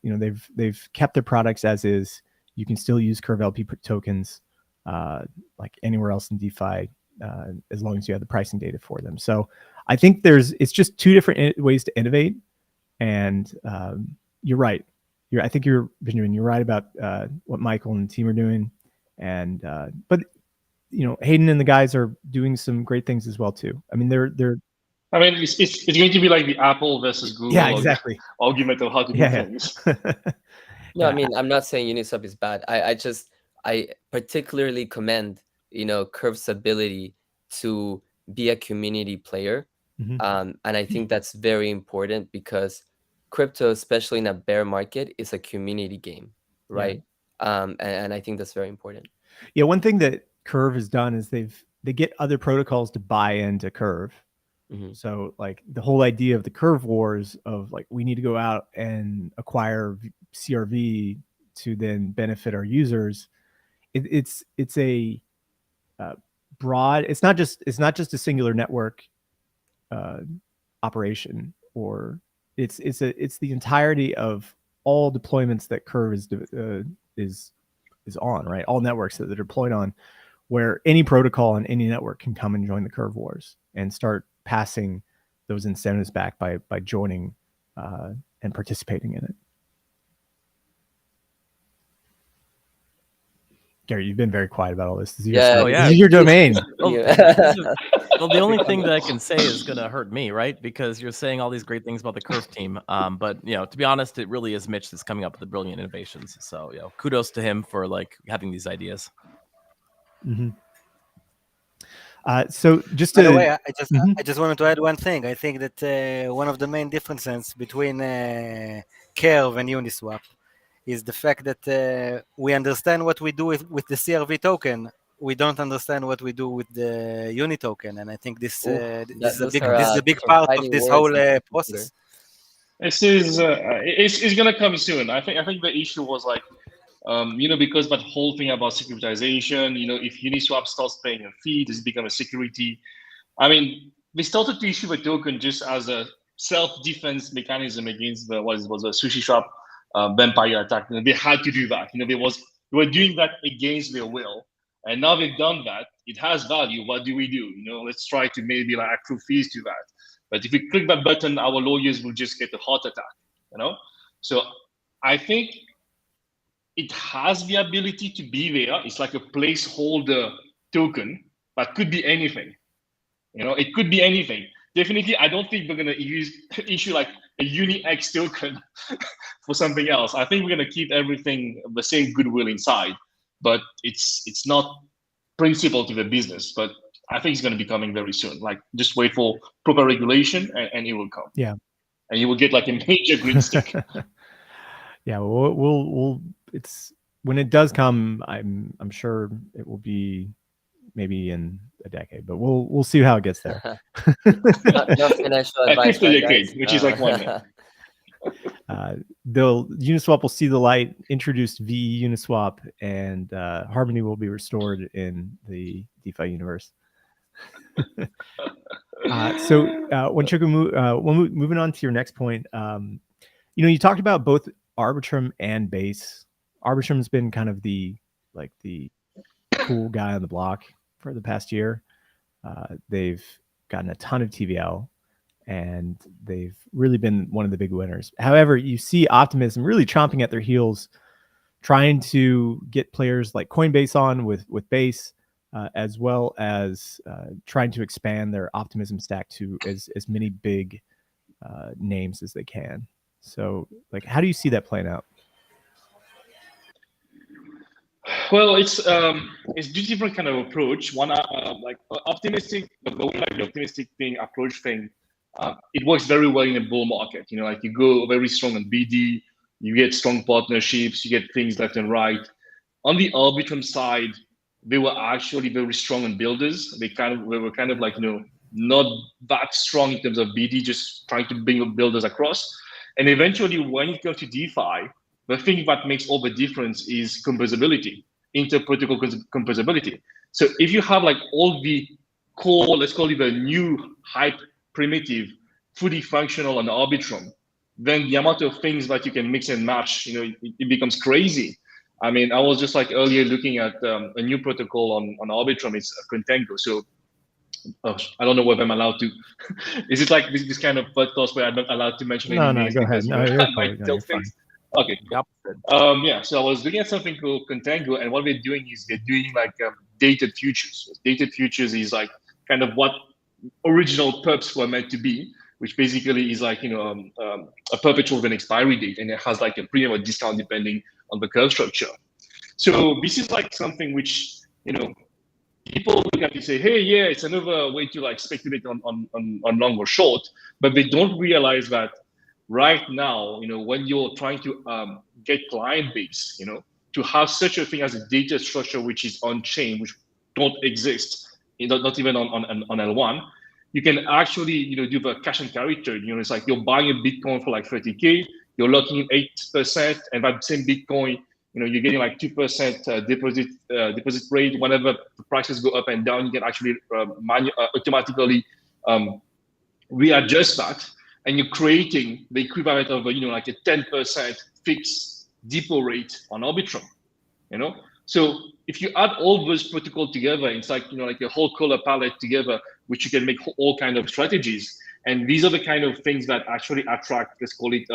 Speaker 1: They've kept their products as is. You can still use Curve LP tokens like anywhere else in DeFi as long as you have the pricing data for them. So I think it's just two different ways to innovate. And you're right. Benjamin, you're right about what Michael and the team are doing. And but Hayden and the guys are doing some great things as well too. I mean, they're.
Speaker 2: I mean, it's going to be like the Apple versus Google
Speaker 1: exactly.
Speaker 2: argument of how to do things.
Speaker 3: No, I mean, I'm not saying Uniswap is bad. I particularly commend Curve's ability to be a community player, and I think that's very important because crypto, especially in a bear market, is a community game, right? Yeah. And I think that's very important.
Speaker 1: Yeah, one thing that Curve has done is they get other protocols to buy into Curve. So like the whole idea of the Curve wars of like we need to go out and acquire CRV to then benefit our users. It's a broad. It's not just a singular network operation, or it's the entirety of all deployments that Curve is on, right? All networks that they're deployed on, where any protocol on any network can come and join the Curve wars and start passing those incentives back by joining and participating in it. Gary, you've been very quiet about all this. This is your domain.
Speaker 4: Well, the only thing that I can say is going to hurt me, right? Because you're saying all these great things about the Curve team. But to be honest, it really is Mitch that's coming up with the brilliant innovations. So kudos to him for like having these ideas.
Speaker 1: So just
Speaker 5: by the way, I just wanted to add one thing. I think that one of the main differences between Curve and Uniswap is the fact that we understand what we do with the CRV token. We don't understand what we do with the Uni token, and I think this is a big part of this whole process.
Speaker 2: This is it's gonna come soon. I think the issue was like because that whole thing about securitization, if Uniswap starts paying a fee, does it become a security? I mean, they started to issue a token just as a self-defense mechanism against the sushi shop vampire attack. They had to do that. They were doing that against their will, and now they've done that. It has value. What do we do? Let's try to maybe like accrue fees to that. But if we click that button, our lawyers will just get a heart attack. So I think it has the ability to be there. It's like a placeholder token, but could be anything. It could be anything. Definitely, I don't think we're gonna issue like a UniX token for something else. I think we're gonna keep everything the same goodwill inside, but it's not principal to the business. But I think it's gonna be coming very soon. Like just wait for proper regulation, and it will come.
Speaker 1: Yeah,
Speaker 2: and you will get like a major green stick.
Speaker 1: Yeah, we'll it's when it does come, I'm sure it will be maybe in a decade, but we'll see how it gets there.
Speaker 3: No financial advice,
Speaker 2: decade, which is like 1 year.
Speaker 1: Uniswap will see the light, introduce V Uniswap, and harmony will be restored in the DeFi universe. So 1chioku, moving on to your next point, you talked about both Arbitrum and Base. Arbitrum's been kind of the cool guy on the block for the past year. They've gotten a ton of TVL, and they've really been one of the big winners. However, you see Optimism really chomping at their heels, trying to get players like Coinbase on with Base, as well as trying to expand their Optimism stack to as many big names as they can. So, how do you see that playing out?
Speaker 2: Well, it's it's just different kind of approach. One like optimistic, the way like the optimistic thing approach thing, it works very well in a bull market. You know, like you go very strong on BD, you get strong partnerships, you get things left and right. On the Arbitrum side, they were actually very strong on builders. They were kind of like, you know, not that strong in terms of BD, just trying to bring builders across. And eventually, when it comes to DeFi, the thing that makes all the difference is composability, inter-protocol composability. So if you have like all the core, let's call it the new hype primitive, fully functional on Arbitrum, then the amount of things that you can mix and match, you know, it becomes crazy. I mean, I was just like earlier looking at a new protocol on Arbitrum. It's Contango. So I don't know whether I'm allowed to. Is it like this kind of podcast where I'm not allowed to mention any names?
Speaker 1: Go ahead. No, you're fine.
Speaker 2: No, you're things? Okay. Yeah. So I was looking at something called Contango, and what they're doing is they're doing like dated futures. Dated futures is like kind of what original perps were meant to be, which basically is like, you know, a perpetual with an expiry date, and it has like a premium or discount depending on the curve structure. So this is like something which, you know, people look at it and say, hey, yeah, it's another way to like speculate on long or short, but they don't realize that right now, you know, when you're trying to get client base, you know, to have such a thing as a data structure which is on chain, which don't exist, not even on L1, you can actually, you know, do the cash and carry trade. You know, it's like you're buying a Bitcoin for like 30K, you're locking in 8%, and that same Bitcoin, you know, you're getting like 2% deposit rate. Whenever the prices go up and down, you can actually automatically readjust that, and you're creating the equivalent of, you know, like a 10% fixed depot rate on Arbitrum. You know, so if you add all those protocols together, it's like, you know, like a whole color palette together, which you can make all kind of strategies. And these are the kind of things that actually attract, let's call it,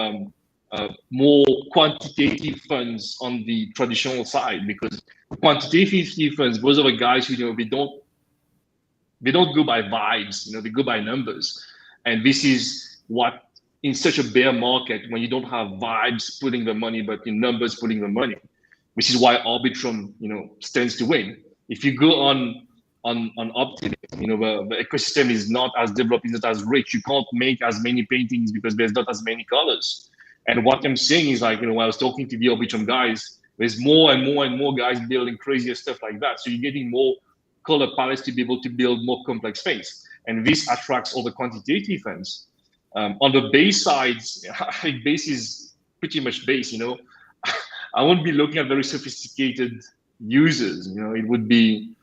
Speaker 2: more quantitative funds on the traditional side, because quantitative funds, those are the guys who, you know, they don't go by vibes, you know, they go by numbers. And this is what, in such a bear market, when you don't have vibes putting the money, but in numbers putting the money, which is why Arbitrum, you know, stands to win. If you go on Optimism, you know, the ecosystem is not as developed, it's not as rich. You can't make as many paintings because there's not as many colors. And what I'm saying is, like, you know, when I was talking to the Arbitrum guys, there's more and more and more guys building crazier stuff like that. So you're getting more color palettes to be able to build more complex things. And this attracts all the quantitative funds. On the base sides, I think base is pretty much base, you know. I won't be looking at very sophisticated users, you know, it would be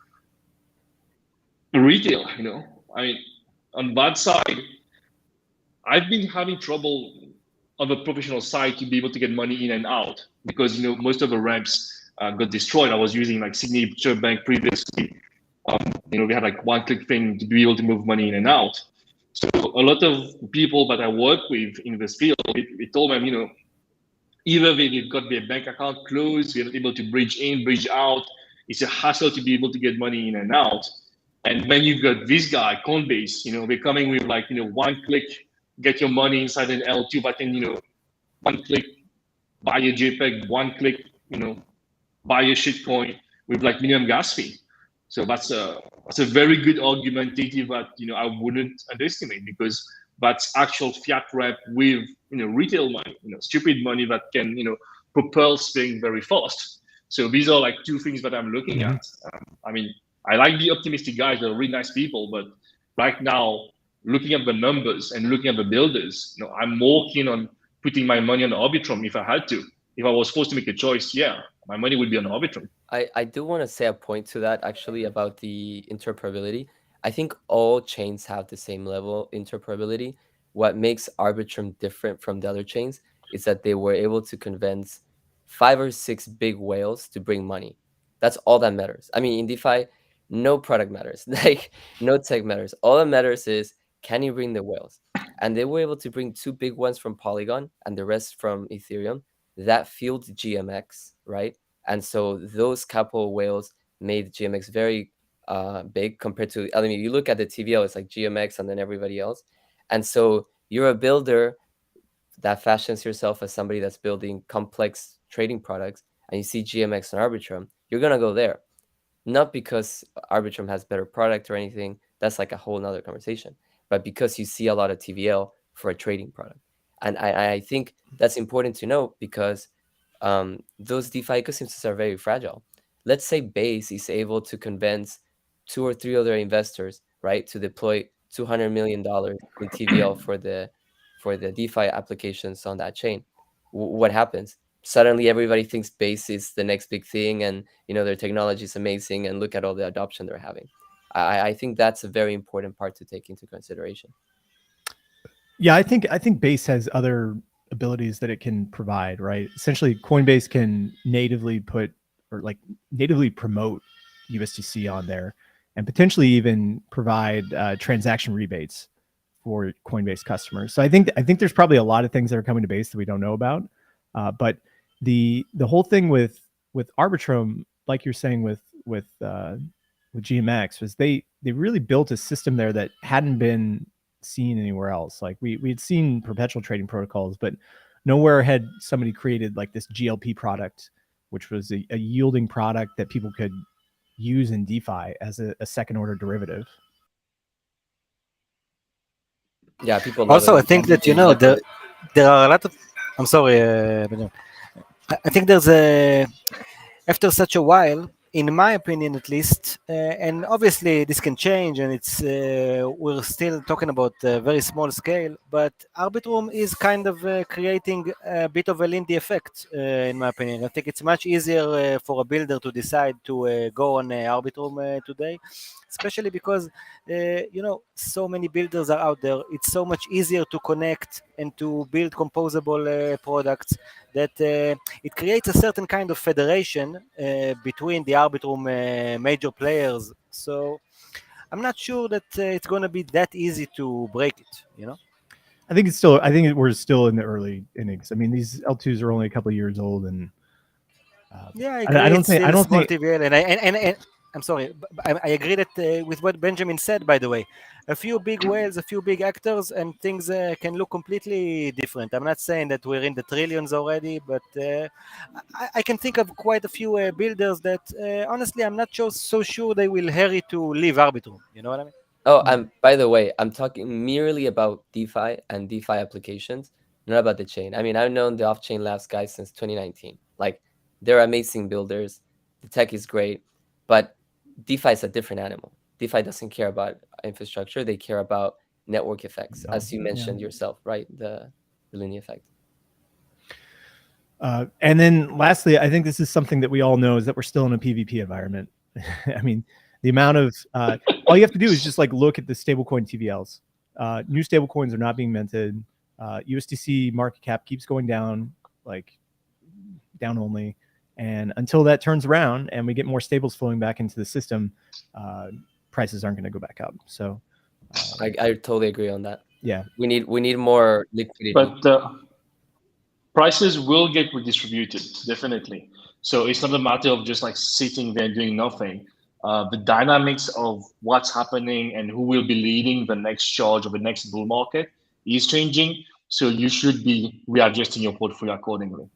Speaker 2: retail, you know. I mean, on that side, I've been having trouble on the professional side to be able to get money in and out, because, you know, most of the ramps got destroyed. I was using like Signature Bank previously. You know, we had like one-click thing to be able to move money in and out. So a lot of people that I work with in this field, we told them, you know, either they've got their bank account closed, they're not able to bridge in, bridge out. It's a hassle to be able to get money in and out. And then you've got this guy, Coinbase, you know, they're coming with like, you know, one click, get your money inside an L2, but then, you know, one click, buy a JPEG, one click, you know, buy a shitcoin with like minimum gas fee. So that's a very good argumentative that, you know, I wouldn't underestimate, because that's actual fiat rep with, you know, retail money, you know, stupid money that can, you know, propel things very fast. So these are like two things that I'm looking at. I mean, I like the optimistic guys, they're really nice people, but right now, looking at the numbers and looking at the builders, you know, I'm more keen on putting my money on Arbitrum if I had to. If I was forced to make a choice, yeah, my money would be on Arbitrum.
Speaker 3: I do want to say a point to that, actually, about the interoperability. I think all chains have the same level interoperability. What makes Arbitrum different from the other chains is that they were able to convince 5 or 6 big whales to bring money. That's all that matters. I mean, in DeFi, no product matters. Like, no tech matters. All that matters is, can you bring the whales? And they were able to bring 2 big ones from Polygon and the rest from Ethereum. That fueled GMX, right? And so those couple of whales made GMX very big compared to, I mean, you look at the TVL, it's like GMX and then everybody else. And so you're a builder that fashions yourself as somebody that's building complex trading products, and you see GMX and Arbitrum, you're going to go there. not because Arbitrum has better product or anything. That's like a whole nother conversation. But because you see a lot of TVL for a trading product. And I think that's important to know because those DeFi ecosystems are very fragile. Let's say Base is able to convince 2 or 3 other investors, right, to deploy $200 million in TVL for the DeFi applications on that chain. What happens? Suddenly everybody thinks Base is the next big thing, and their technology is amazing, and look at all the adoption they're having. I think that's a very important part to take into consideration.
Speaker 1: Yeah, I think Base has other abilities that it can provide, right? Essentially, Coinbase can natively put or like natively promote USDC on there, and potentially even provide transaction rebates for Coinbase customers. So I think there's probably a lot of things that are coming to Base that we don't know about. But the whole thing with Arbitrum, like you're saying with GMX, was they really built a system there that hadn't been seen anywhere else. Like we had seen perpetual trading protocols, but nowhere had somebody created like this GLP product, which was a yielding product that people could use in DeFi as a second order derivative.
Speaker 3: Yeah, people love
Speaker 5: Also,
Speaker 3: it.
Speaker 5: I think that there are a lot of. I'm sorry, Benjamin. I think there's after such a while, in my opinion at least, and obviously this can change, and it's we're still talking about a very small scale, but Arbitrum is kind of creating a bit of a Lindy effect, in my opinion. I think it's much easier for a builder to decide to go on Arbitrum today, especially because so many builders are out there. It's so much easier to connect and to build composable products that it creates a certain kind of federation between the Arbitrum major players. So I'm not sure that it's going to be that easy to break it,
Speaker 1: I think we're still in the early innings. I mean, these L2s are only a couple of years old, and
Speaker 5: yeah, I agree.
Speaker 1: I don't think
Speaker 5: TVL, and I'm sorry, I agree that with what Benjamin said. By the way, a few big whales, a few big actors, and things can look completely different. I'm not saying that we're in the trillions already, but I can think of quite a few builders that honestly I'm not so sure they will hurry to leave Arbitrum. You know what I mean?
Speaker 3: Oh, by the way, I'm talking merely about DeFi and DeFi applications, not about the chain. I mean, I've known the off-chain labs guys since 2019. Like, they're amazing builders. The tech is great, but DeFi is a different animal. DeFi doesn't care about infrastructure. They care about network effects, as you mentioned yourself, right? The Lindy effect.
Speaker 1: And then lastly, I think this is something that we all know, is that we're still in a PvP environment. I mean, the amount of all you have to do is just like look at the stablecoin TVLs. New stablecoins are not being minted. USDC market cap keeps going down, like down only. And until that turns around and we get more stables flowing back into the system, prices aren't going to go back up. So
Speaker 3: I totally agree on that.
Speaker 1: Yeah,
Speaker 3: we need more liquidity.
Speaker 2: But prices will get redistributed, definitely. So it's not a matter of just like sitting there doing nothing. The dynamics of what's happening and who will be leading the next charge of the next bull market is changing. So you should be readjusting your portfolio accordingly.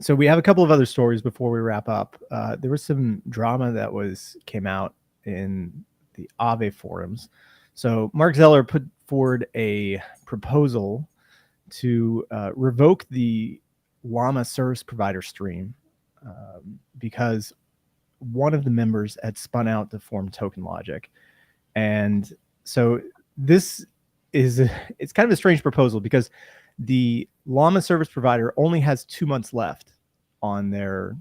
Speaker 1: So we have a couple of other stories before we wrap up. There was some drama that came out in the Aave forums. So Mark Zeller put forward a proposal to revoke the Llama service provider stream because one of the members had spun out to form Token Logic. And so this is it's kind of a strange proposal because the Llama service provider only has 2 months left on their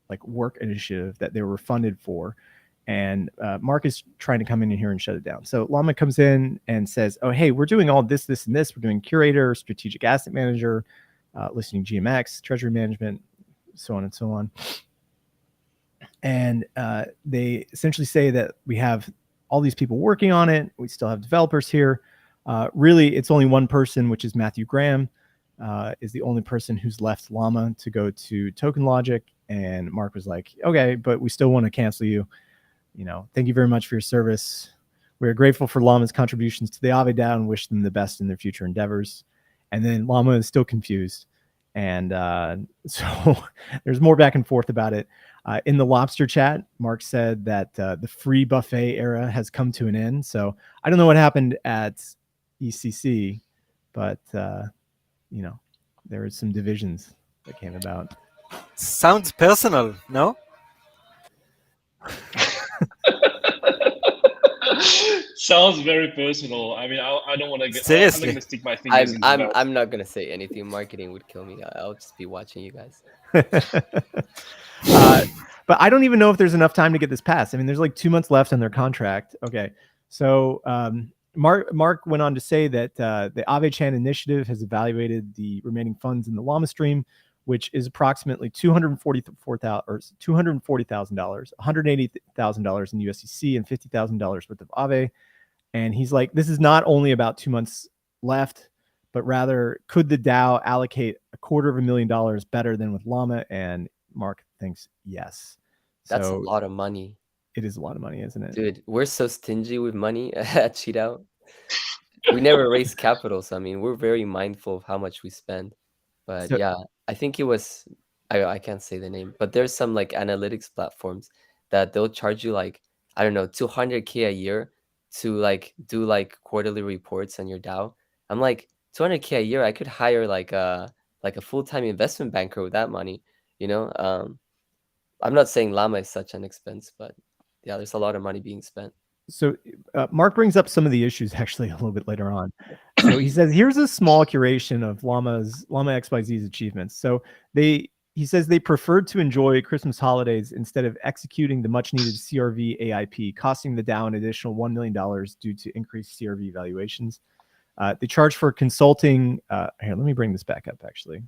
Speaker 1: like work initiative that they were funded for. And Mark is trying to come in here and shut it down. So Llama comes in and says, oh, hey, we're doing all this, this, and this. We're doing curator, strategic asset manager, listing GMX, treasury management, so on and so on. And they essentially say that we have all these people working on it. We still have developers here. Really, it's only one person, which is Matthew Graham, is the only person who's left Llama to go to Token Logic. And Mark was like, okay, but we still want to cancel you. Thank you very much for your service. We are grateful for Llama's contributions to the Aave DAO and wish them the best in their future endeavors. And then Llama is still confused. And so there's more back and forth about it. In the Lobster chat, Mark said that the free buffet era has come to an end. So I don't know what happened at ETHCC, but you know, there were some divisions that came about.
Speaker 5: Sounds personal, no?
Speaker 2: Sounds very personal. I mean, I don't want to get. I'm not
Speaker 5: Seriously.
Speaker 2: going to stick my fingers in the mouth.
Speaker 3: I'm not gonna say anything. Marketing would kill me. I'll just be watching you guys.
Speaker 1: But I don't even know if there's enough time to get this passed. I mean, there's like 2 months left on their contract. Okay, so Mark went on to say that the Aave-chan initiative has evaluated the remaining funds in the Llama stream, which is approximately $240,000, $180,000 in USDC, and $50,000 worth of Aave. And he's like, this is not only about 2 months left, but rather, could the DAO allocate $250,000 better than with Llama? And Mark thinks yes.
Speaker 3: That's
Speaker 1: So
Speaker 3: a lot of money.
Speaker 1: it is a lot of money, isn't it?
Speaker 3: Dude, we're so stingy with money at QiDao. We never raise capital, so I mean, we're very mindful of how much we spend. But
Speaker 1: So-
Speaker 3: yeah, I think it was, I can't say the name, but there's some like analytics platforms that they'll charge you like, I don't know, 200K a year to like do like quarterly reports on your DAO. I'm like, 200K a year, I could hire like a full-time investment banker with that money, you know? I'm not saying Llama is such an expense, but yeah, there's a lot of money being spent.
Speaker 1: So Mark brings up some of the issues actually a little bit later on. So he says, here's a small curation of Llama XYZ's achievements. So he says they preferred to enjoy Christmas holidays instead of executing the much needed CRV AIP, costing the DAO an additional $1 million due to increased CRV valuations. They charge for consulting. Here, let me bring this back up actually.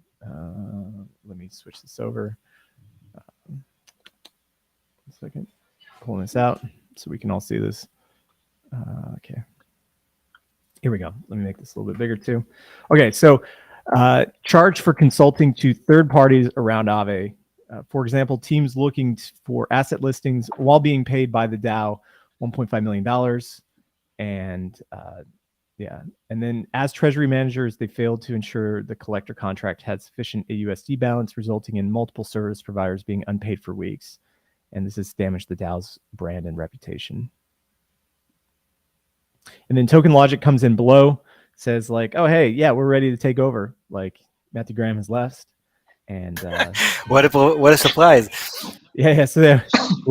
Speaker 1: Let me switch this over. 1 second, pulling this out so we can all see this. Okay, here we go. Let me make this a little bit bigger too. Okay, so charge for consulting to third parties around Aave. For example, teams looking for asset listings while being paid by the DAO $1.5 million. And yeah, and then as treasury managers, they failed to ensure the collector contract had sufficient AUSD balance, resulting in multiple service providers being unpaid for weeks. And this has damaged the DAO's brand and reputation. And then Token Logic comes in below, says like, oh, hey, yeah, we're ready to take over. Like Matthew Graham has left. And
Speaker 5: what a surprise.
Speaker 1: Yeah. So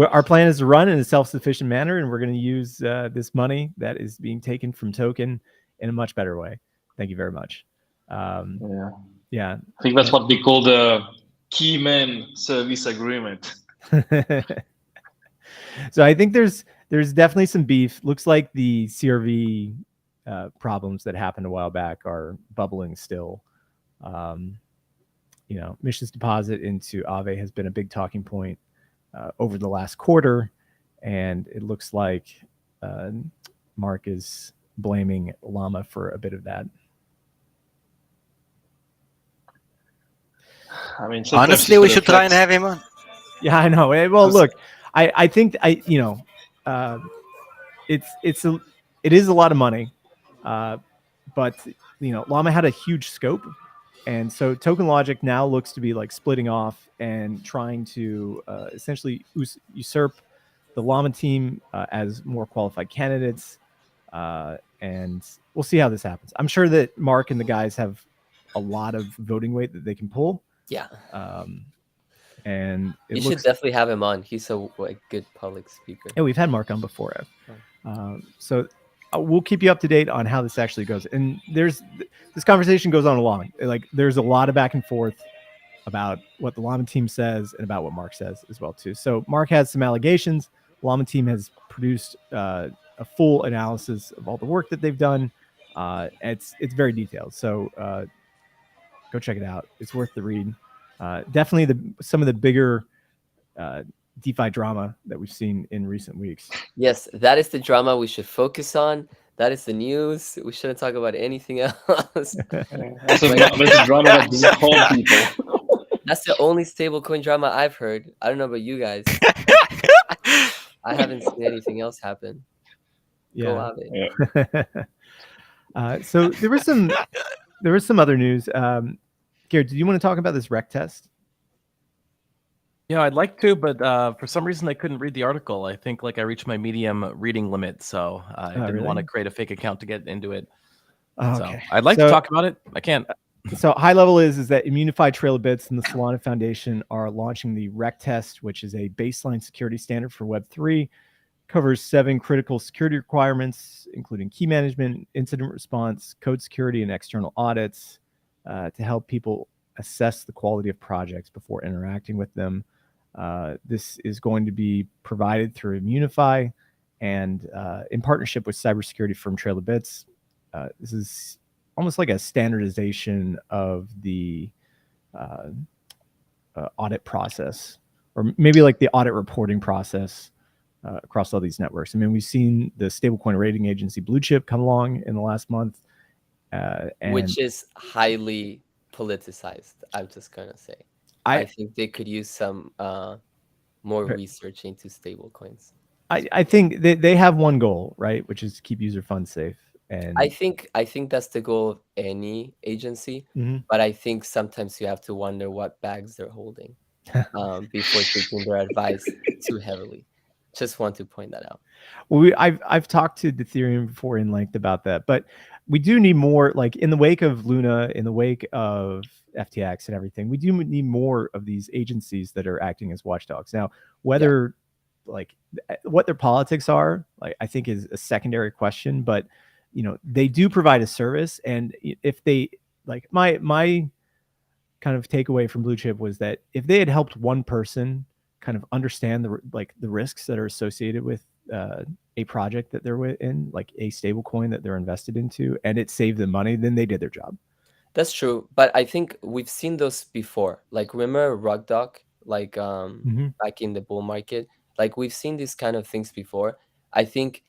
Speaker 1: our plan is to run in a self-sufficient manner, and we're going to use this money that is being taken from Token in a much better way. Thank you very much. Yeah.
Speaker 2: I think that's what they call the key man service agreement.
Speaker 1: So I think there's definitely some beef. Looks like the CRV problems that happened a while back are bubbling still. You know, Mish's deposit into Aave has been a big talking point over the last quarter, and it looks like Mark is blaming Llama for a bit of that.
Speaker 2: I mean,
Speaker 5: honestly, we should try and have him on.
Speaker 1: Yeah, I know. Well, look, I think it is a lot of money, but you know, Llama had a huge scope, and so Token Logic now looks to be like splitting off and trying to essentially usurp the Llama team as more qualified candidates, and we'll see how this happens. I'm sure that Mark and the guys have a lot of voting weight that they can pull.
Speaker 3: Yeah.
Speaker 1: And
Speaker 3: you should definitely have him on. He's a good public speaker.
Speaker 1: Yeah, we've had Mark on before. So we'll keep you up to date on how this actually goes. And this conversation goes on along. Like there's a lot of back and forth about what the Llama team says and about what Mark says as well too. So Mark has some allegations. The Llama team has produced a full analysis of all the work that they've done. It's very detailed. So go check it out. It's worth the read. Definitely some of the bigger DeFi drama that we've seen in recent weeks.
Speaker 3: Yes, that is the drama we should focus on. That is the news. We shouldn't talk about anything else.
Speaker 2: That's the drama that doesn't harm people.
Speaker 3: That's the only stablecoin drama I've heard. I don't know about you guys. I haven't seen anything else happen.
Speaker 1: Yeah. So there was some other news. Garrett, do you want to talk about this Rekt test?
Speaker 4: Yeah, I'd like to, but for some reason I couldn't read the article. I think like I reached my medium reading limit, so I didn't want to create a fake account to get into it.
Speaker 1: Oh,
Speaker 4: So
Speaker 1: okay.
Speaker 4: I'd like to talk about it. I can't.
Speaker 1: So high level is that Immunified Trail of Bits and the Solana Foundation are launching the Rekt test, which is a baseline security standard for Web3. Covers 7 critical security requirements, including key management, incident response, code security, and external audits to help people assess the quality of projects before interacting with them. This is going to be provided through Immunify and in partnership with cybersecurity firm Trail of Bits. This is almost like a standardization of the audit process, or maybe like the audit reporting process across all these networks. I mean, we've seen the stablecoin rating agency Blue Chip come along in the last month.
Speaker 3: Which is highly politicized, I'm just going to say. I think they could use some more research into stablecoins.
Speaker 1: I think they have one goal, right, which is to keep user funds safe. And
Speaker 3: I think that's the goal of any agency, but I think sometimes you have to wonder what bags they're holding before taking their advice too heavily. Just want to point that out.
Speaker 1: Well, I've talked to Ethereum before in length about that, but we do need more, like in the wake of Luna, in the wake of FTX and everything, we do need more of these agencies that are acting as watchdogs. Now, whether like what their politics are, like I think is a secondary question, but you know, they do provide a service. And if they, like my kind of takeaway from Blue Chip was that if they had helped one person kind of understand the risks that are associated with a project that they're in, like a stable coin that they're invested into, and it saved them money, then they did their job.
Speaker 3: That's true, but I think we've seen those before. Like remember Rugdoc, like back in the bull market, like we've seen these kind of things before. I think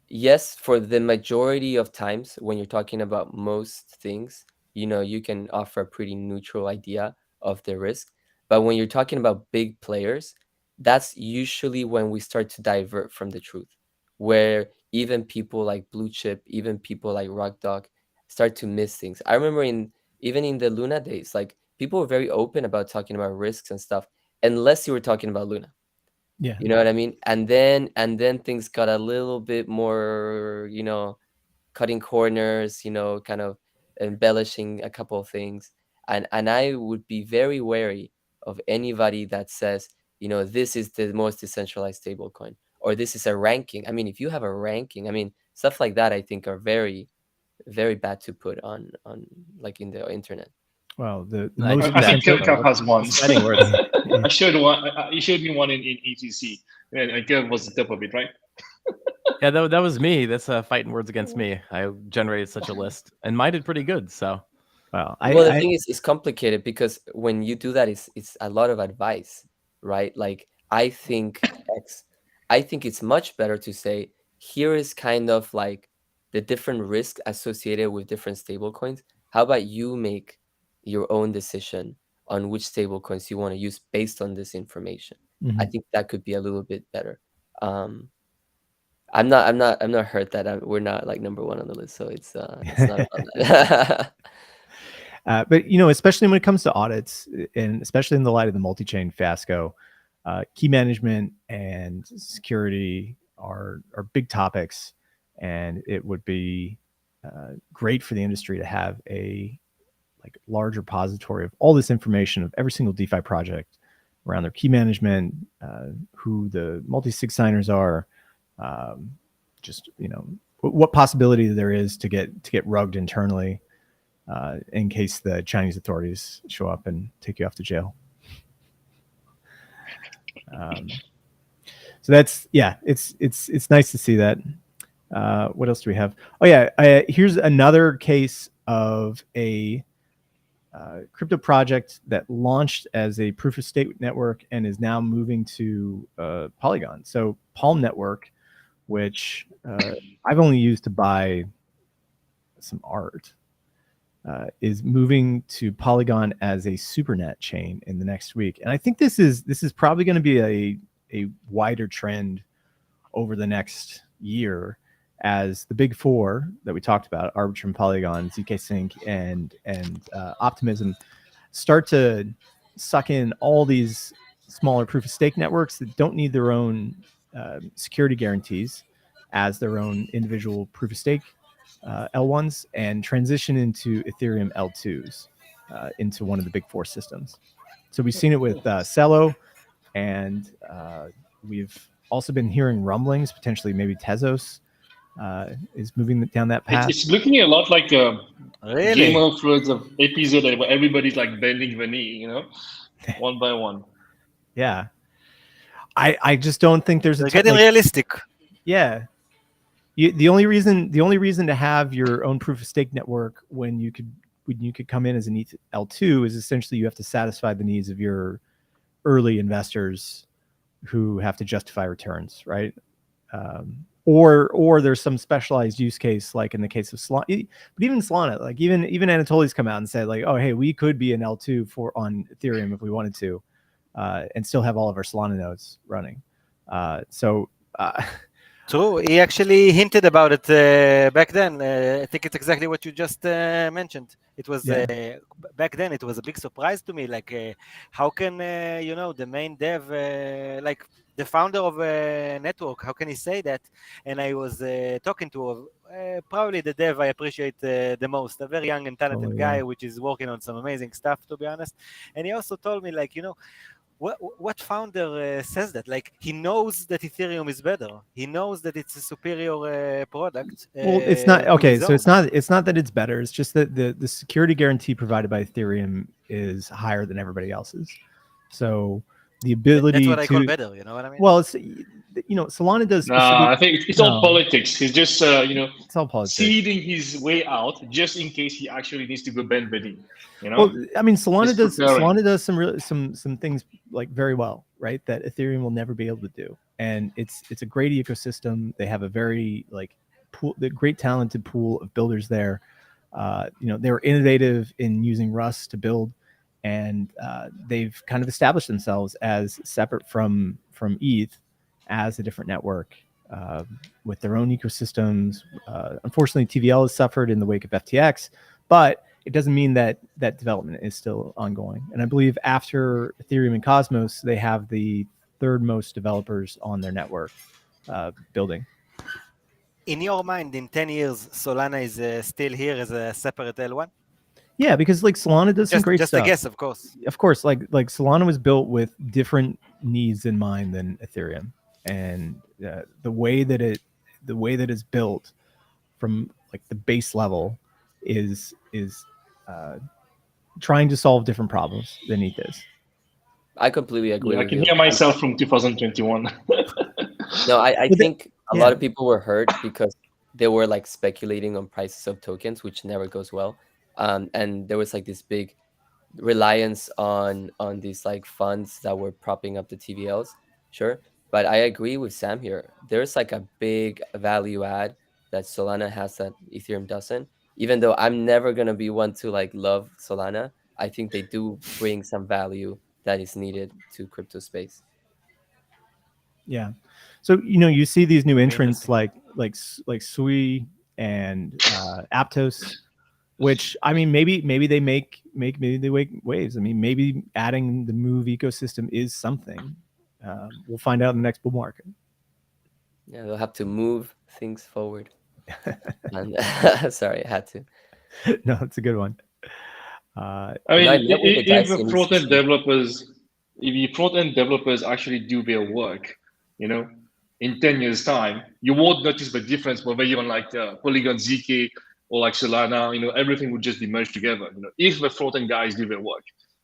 Speaker 3: yes, for the majority of times when you're talking about most things, you know, you can offer a pretty neutral idea of the risk. But when you're talking about big players, that's usually when we start to divert from the truth, where even people like Blue Chip, even people like Rugdoc start to miss things. I remember even in the Luna days, like people were very open about talking about risks and stuff, unless you were talking about Luna.
Speaker 1: Yeah.
Speaker 3: You know what I mean? And then things got a little bit more, you know, cutting corners, you know, kind of embellishing a couple of things. And I would be very wary of anybody that says, you know, this is the most decentralized stablecoin, or this is a ranking. I mean, if you have a ranking, I mean, stuff like that I think are very, very bad to put on like in the internet.
Speaker 1: Well, the
Speaker 2: I
Speaker 1: most
Speaker 2: think Kev has one.
Speaker 1: I
Speaker 2: showed one. You showed me one in ETHCC. And Kev was the top of it, right?
Speaker 4: Yeah, that was me. That's fighting words against me. I generated such a list, and mine did pretty good. So,
Speaker 3: well, the thing is, it's complicated because when you do that, it's a lot of advice, right? Like I think it's much better to say here is kind of like the different risks associated with different stablecoins. How about you make your own decision on which stablecoins you want to use based on this information? I think that could be a little bit better. I'm not hurt that we're not like number one on the list, so it's not about that.
Speaker 1: But you know, especially when it comes to audits, and especially in the light of the multi-chain fiasco, key management and security are big topics, and it would be great for the industry to have a like large repository of all this information of every single DeFi project around their key management, who the multi-sig signers are, just you know what possibility there is to get rugged internally in case the Chinese authorities show up and take you off to jail. So that's it's nice to see that. What else do we have? Oh yeah, here's another case of a crypto project that launched as a proof of stake network and is now moving to Polygon. So Palm Network, which I've only used to buy some art, is moving to Polygon as a supernet chain in the next week. And I think this is probably going to be a wider trend over the next year as the big four that we talked about, Arbitrum, Polygon, ZK Sync, and Optimism, start to suck in all these smaller proof of stake networks that don't need their own security guarantees as their own individual proof of stake L1s, and transition into Ethereum L2s into one of the big four systems. So we've seen it with Celo, and we've also been hearing rumblings, potentially maybe Tezos is moving down that path.
Speaker 2: It's looking a lot like a
Speaker 5: Really?
Speaker 2: Game of Thrones of episode where everybody's like bending the knee, one by one.
Speaker 1: Yeah. I just don't think there's
Speaker 5: They're getting realistic.
Speaker 1: Yeah. The only reason to have your own proof of stake network when you could come in as an ETH L2 is essentially you have to satisfy the needs of your early investors who have to justify returns, right? Or there's some specialized use case, like in the case of Solana. But even Solana, like even Anatoly's come out and said, like, oh, hey, we could be an L2 on Ethereum if we wanted to, and still have all of our Solana nodes running.
Speaker 5: True. He actually hinted about it back then. I think it's exactly what you just mentioned. It was back then. It was a big surprise to me. Like, how can the main dev, like the founder of a network, how can he say that? And I was talking to probably the dev I appreciate the most, a very young and talented guy, which is working on some amazing stuff, to be honest. And he also told me, like, what founder says that? Like, he knows that Ethereum is better. He knows that it's a superior product.
Speaker 1: Well, it's not okay. So it's not that it's better. It's just that the security guarantee provided by Ethereum is higher than everybody else's. So the ability
Speaker 5: that's what I call better. You know what I mean?
Speaker 1: Well, it's Solana does.
Speaker 2: No, I think it's all politics. He's just
Speaker 1: it's all politics.
Speaker 2: seeding his way out just in case he actually needs to go bend the knee.
Speaker 1: Well, I mean, Solana does some things like very well, right? That Ethereum will never be able to do, and it's a great ecosystem. They have a very the great talented pool of builders there. They were innovative in using Rust to build, and they've kind of established themselves as separate from ETH as a different network with their own ecosystems. Unfortunately, TVL has suffered in the wake of FTX, but it doesn't mean that development is still ongoing. And I believe after Ethereum and Cosmos, they have the third most developers on their network building.
Speaker 5: In your mind, in 10 years, Solana is still here as a separate L1?
Speaker 1: Yeah, because like Solana does some great stuff.
Speaker 5: Just a guess, of course.
Speaker 1: Of course, like Solana was built with different needs in mind than Ethereum, and the way that it's built from like the base level is trying to solve different problems than ETH is.
Speaker 3: I completely agree.
Speaker 2: I can hear myself from 2021.
Speaker 3: No, I think a lot of people were hurt because they were like speculating on prices of tokens, which never goes well. And there was like this big reliance on these like funds that were propping up the TVLs. Sure. But I agree with Sam here. There's like a big value add that Solana has that Ethereum doesn't. Even though I'm never going to be one to like love Solana, I think they do bring some value that is needed to crypto space.
Speaker 1: Yeah. So, you see these new entrants like Sui and Aptos, which, I mean, maybe they make waves. I mean, maybe adding the Move ecosystem is something. We'll find out in the next bull market.
Speaker 3: Yeah, they'll have to move things forward. And, sorry, I had to.
Speaker 1: No, it's a good one.
Speaker 2: I mean, if the front-end developers actually do their work, in 10 years' time, you won't notice the difference whether you're on like Polygon ZK or like Solana. Everything would just be merged together. If the front-end guys do their work,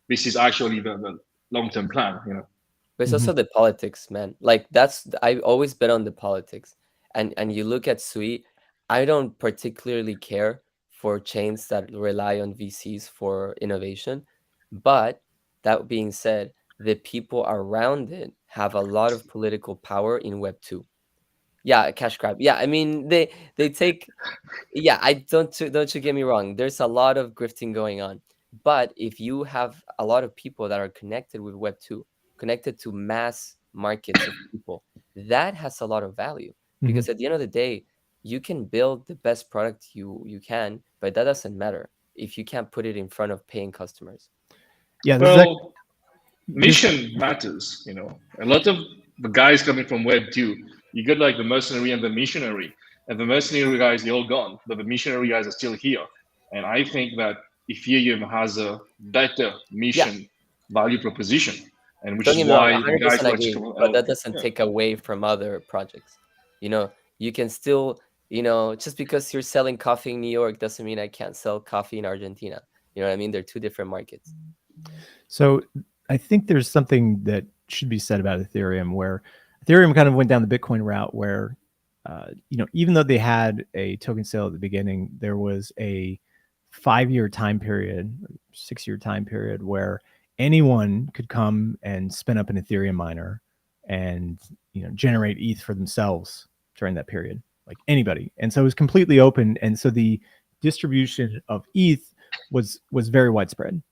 Speaker 2: this is actually the long-term plan.
Speaker 3: But it's also the politics, man. Like I always bet on the politics. And you look at Sui, I don't particularly care for chains that rely on VCs for innovation. But that being said, the people around it have a lot of political power in Web 2. Yeah, cash grab. Yeah, I mean they take. Yeah, I don't you get me wrong. There's a lot of grifting going on, but if you have a lot of people that are connected with Web 2, connected to mass markets of people, that has a lot of value because at the end of the day, you can build the best product you can, but that doesn't matter if you can't put it in front of paying customers.
Speaker 1: Yeah,
Speaker 2: Well, mission matters. A lot of the guys coming from Web 2, you get like the mercenary and the missionary. And the mercenary guys, they're all gone, but the missionary guys are still here. And I think that Ethereum has a better mission value proposition, and which
Speaker 3: Don't
Speaker 2: is
Speaker 3: get me wrong,
Speaker 2: why the guys
Speaker 3: 100%
Speaker 2: like
Speaker 3: agree, but that doesn't take away from other projects. You can still, just because you're selling coffee in New York doesn't mean I can't sell coffee in Argentina. You know what I mean? They're two different markets.
Speaker 1: So I think there's something that should be said about Ethereum, where Ethereum kind of went down the Bitcoin route where, even though they had a token sale at the beginning, there was a 5-year time period, 6-year time period where anyone could come and spin up an Ethereum miner and, generate ETH for themselves during that period, like anybody. And so it was completely open. And so the distribution of ETH was very widespread.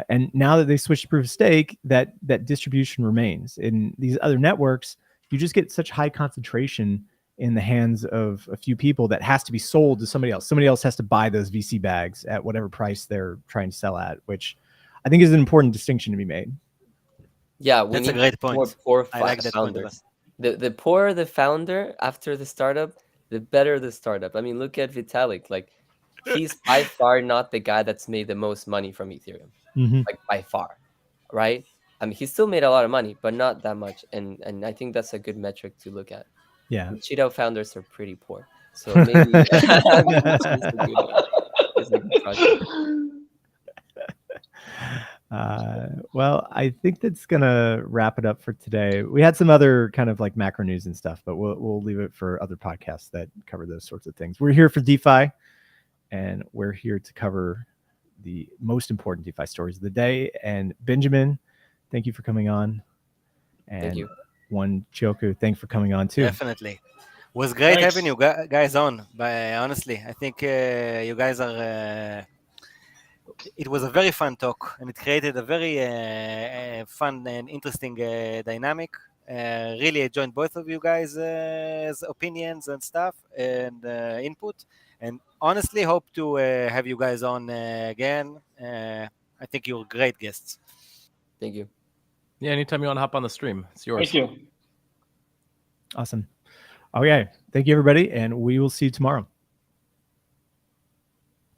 Speaker 1: And now that they switched to proof of stake, that distribution remains. In these other networks, you just get such high concentration in the hands of a few people that has to be sold to somebody else. Somebody else has to buy those VC bags at whatever price they're trying to sell at, which I think is an important distinction to be made.
Speaker 3: Yeah, we
Speaker 5: That's
Speaker 3: need
Speaker 5: a great point.
Speaker 3: more poor
Speaker 5: I like that point.
Speaker 3: founders. The poorer the founder after the startup, the better the startup. I mean, look at Vitalik. Like, he's by far not the guy that's made the most money from Ethereum. Like, by far, right? I mean, he still made a lot of money, but not that much. And I think that's a good metric to look at.
Speaker 1: Yeah.
Speaker 3: The QiDao founders are pretty poor. So maybe it's a good project.
Speaker 1: Well, I think that's gonna wrap it up for today. We had some other kind of like macro news and stuff, but we'll leave it for other podcasts that cover those sorts of things. We're here for DeFi, and we're here to cover the most important DeFi stories of the day. And Benjamin, thank you for coming on. And
Speaker 3: Thank you.
Speaker 1: 1chioku, thanks for coming on too.
Speaker 5: Definitely. Was great
Speaker 2: Thanks.
Speaker 5: having you guys on. But honestly, I think you guys are. It was a very fun talk, and it created a very fun and interesting dynamic. Really enjoyed both of you guys' opinions and stuff and input. And honestly, hope to have you guys on again. I think you're great guests.
Speaker 3: Thank you.
Speaker 4: Yeah, anytime you want to hop on the stream, it's yours.
Speaker 2: Thank you.
Speaker 1: Awesome. Okay. Thank you, everybody. And we will see you tomorrow.